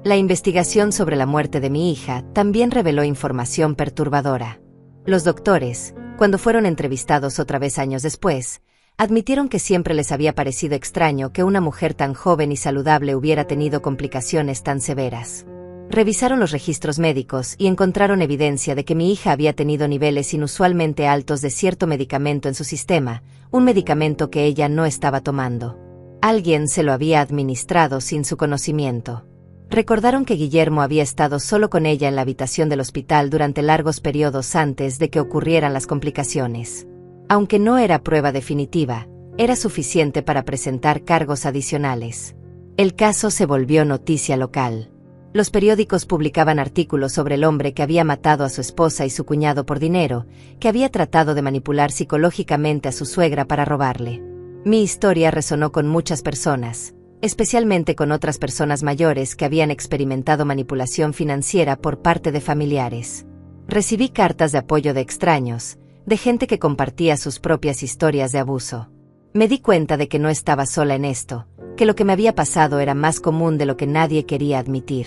La investigación sobre la muerte de mi hija también reveló información perturbadora. Los doctores, cuando fueron entrevistados otra vez años después, admitieron que siempre les había parecido extraño que una mujer tan joven y saludable hubiera tenido complicaciones tan severas. Revisaron los registros médicos y encontraron evidencia de que mi hija había tenido niveles inusualmente altos de cierto medicamento en su sistema, un medicamento que ella no estaba tomando. Alguien se lo había administrado sin su conocimiento. Recordaron que Guillermo había estado solo con ella en la habitación del hospital durante largos periodos antes de que ocurrieran las complicaciones. Aunque no era prueba definitiva, era suficiente para presentar cargos adicionales. El caso se volvió noticia local. Los periódicos publicaban artículos sobre el hombre que había matado a su esposa y su cuñado por dinero, que había tratado de manipular psicológicamente a su suegra para robarle. Mi historia resonó con muchas personas, especialmente con otras personas mayores que habían experimentado manipulación financiera por parte de familiares. Recibí cartas de apoyo de extraños, de gente que compartía sus propias historias de abuso. Me di cuenta de que no estaba sola en esto, que lo que me había pasado era más común de lo que nadie quería admitir.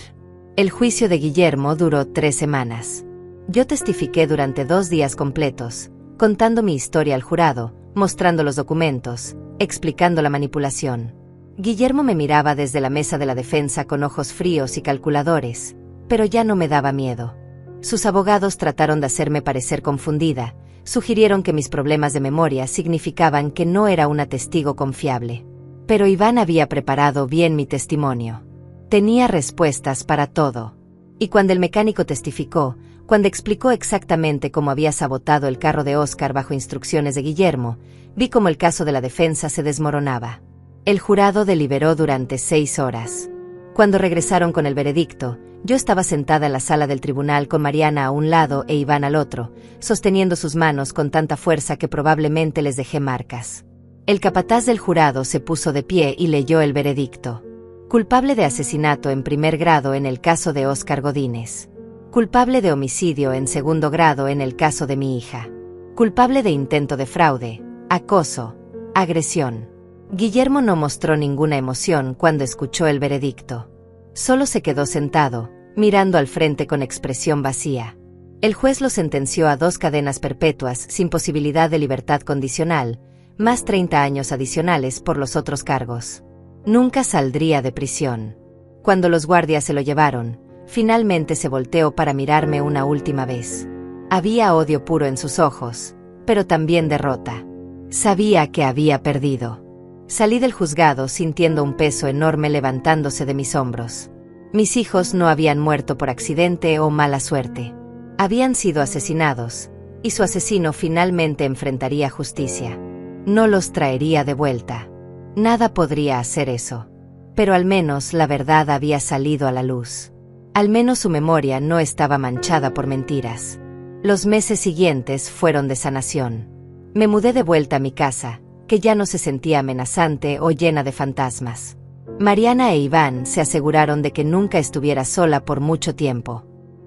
El juicio de Guillermo duró 3 semanas. Yo testifiqué durante 2 días completos, contando mi historia al jurado, mostrando los documentos, explicando la manipulación. Guillermo me miraba desde la mesa de la defensa con ojos fríos y calculadores, pero ya no me daba miedo. Sus abogados trataron de hacerme parecer confundida, sugirieron que mis problemas de memoria significaban que no era una testigo confiable. Pero Iván había preparado bien mi testimonio. Tenía respuestas para todo. Y cuando el mecánico testificó, cuando explicó exactamente cómo había sabotado el carro de Óscar bajo instrucciones de Guillermo, vi cómo el caso de la defensa se desmoronaba. El jurado deliberó durante 6 horas. Cuando regresaron con el veredicto, yo estaba sentada en la sala del tribunal con Mariana a un lado e Iván al otro, sosteniendo sus manos con tanta fuerza que probablemente les dejé marcas. El capataz del jurado se puso de pie y leyó el veredicto. Culpable de asesinato en primer grado en el caso de Óscar Godínez. Culpable de homicidio en segundo grado en el caso de mi hija. Culpable de intento de fraude, acoso, agresión. Guillermo no mostró ninguna emoción cuando escuchó el veredicto. Solo se quedó sentado, mirando al frente con expresión vacía. El juez lo sentenció a 2 cadenas perpetuas sin posibilidad de libertad condicional, más 30 años adicionales por los otros cargos. Nunca saldría de prisión. Cuando los guardias se lo llevaron, finalmente se volteó para mirarme una última vez. Había odio puro en sus ojos, pero también derrota. Sabía que había perdido. Salí del juzgado sintiendo un peso enorme levantándose de mis hombros. Mis hijos no habían muerto por accidente o mala suerte. Habían sido asesinados, y su asesino finalmente enfrentaría justicia. No los traería de vuelta. Nada podría hacer eso. Pero al menos la verdad había salido a la luz. Al menos su memoria no estaba manchada por mentiras. Los meses siguientes fueron de sanación. Me mudé de vuelta a mi casa, que ya no se sentía amenazante o llena de fantasmas. Mariana e Iván se aseguraron de que nunca estuviera sola por mucho tiempo.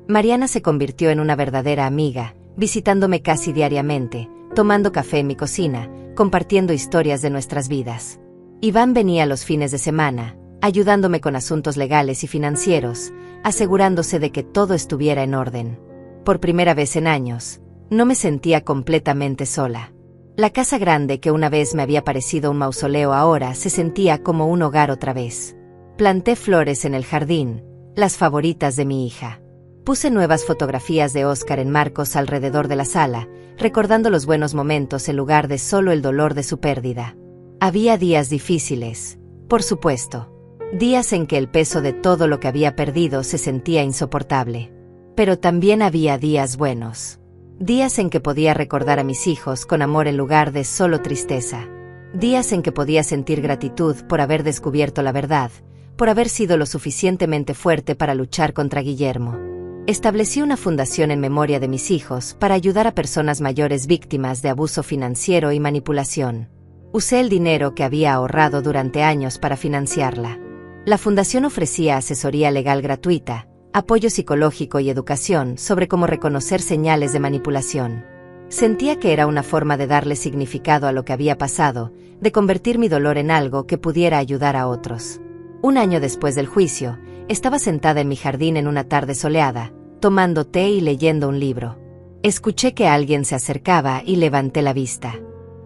Mariana se convirtió en una verdadera amiga, visitándome casi diariamente, tomando café en mi cocina, compartiendo historias de nuestras vidas. Iván venía los fines de semana, ayudándome con asuntos legales y financieros, asegurándose de que todo estuviera en orden. Por primera vez en años, no me sentía completamente sola. La casa grande que una vez me había parecido un mausoleo ahora se sentía como un hogar otra vez. Planté flores en el jardín, las favoritas de mi hija. Puse nuevas fotografías de Óscar en marcos alrededor de la sala, recordando los buenos momentos en lugar de solo el dolor de su pérdida. Había días difíciles, por supuesto. Días en que el peso de todo lo que había perdido se sentía insoportable. Pero también había días buenos. Días en que podía recordar a mis hijos con amor en lugar de solo tristeza. Días en que podía sentir gratitud por haber descubierto la verdad, por haber sido lo suficientemente fuerte para luchar contra Guillermo. Establecí una fundación en memoria de mis hijos para ayudar a personas mayores víctimas de abuso financiero y manipulación. Usé el dinero que había ahorrado durante años para financiarla. La fundación ofrecía asesoría legal gratuita, apoyo psicológico y educación sobre cómo reconocer señales de manipulación. Sentía que era una forma de darle significado a lo que había pasado, de convertir mi dolor en algo que pudiera ayudar a otros. Un año después del juicio, estaba sentada en mi jardín en una tarde soleada, tomando té y leyendo un libro. Escuché que alguien se acercaba y levanté la vista.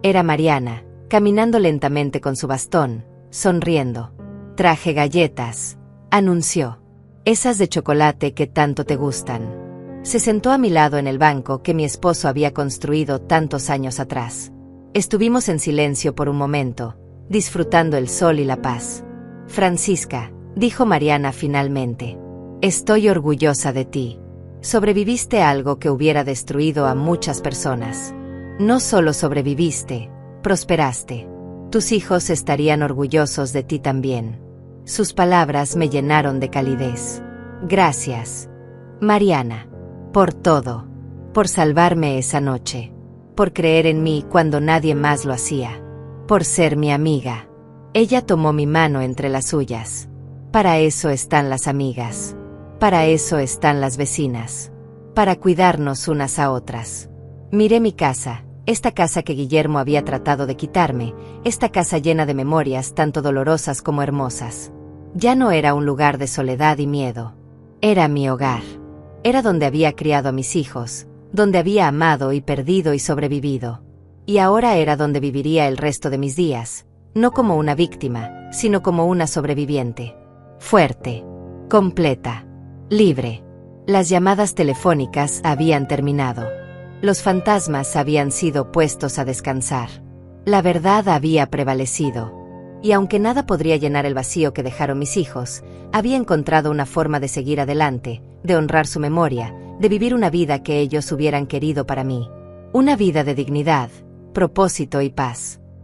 Era Mariana, caminando lentamente con su bastón, sonriendo. «Traje galletas», anunció. «Esas de chocolate que tanto te gustan». Se sentó a mi lado en el banco que mi esposo había construido tantos años atrás. Estuvimos en silencio por un momento, disfrutando el sol y la paz. «Francisca», dijo Mariana finalmente, «estoy orgullosa de ti. Sobreviviste a algo que hubiera destruido a muchas personas. No solo sobreviviste, prosperaste. Tus hijos estarían orgullosos de ti también». Sus palabras me llenaron de calidez. «Gracias, Mariana, por todo, por salvarme esa noche, por creer en mí cuando nadie más lo hacía, por ser mi amiga». Ella tomó mi mano entre las suyas. «Para eso están las amigas. Para eso están las vecinas. Para cuidarnos unas a otras». Miré mi casa, esta casa que Guillermo había tratado de quitarme, esta casa llena de memorias tanto dolorosas como hermosas. Ya no era un lugar de soledad y miedo. Era mi hogar. Era donde había criado a mis hijos, donde había amado y perdido y sobrevivido. Y ahora era donde viviría el resto de mis días, no como una víctima, sino como una sobreviviente. Fuerte, completa, libre. Las llamadas telefónicas habían terminado. Los fantasmas habían sido puestos a descansar. La verdad había prevalecido. Y aunque nada podría llenar el vacío que dejaron mis hijos, había encontrado una forma de seguir adelante, de honrar su memoria, de vivir una vida que ellos hubieran querido para mí. Una vida de dignidad, propósito y paz.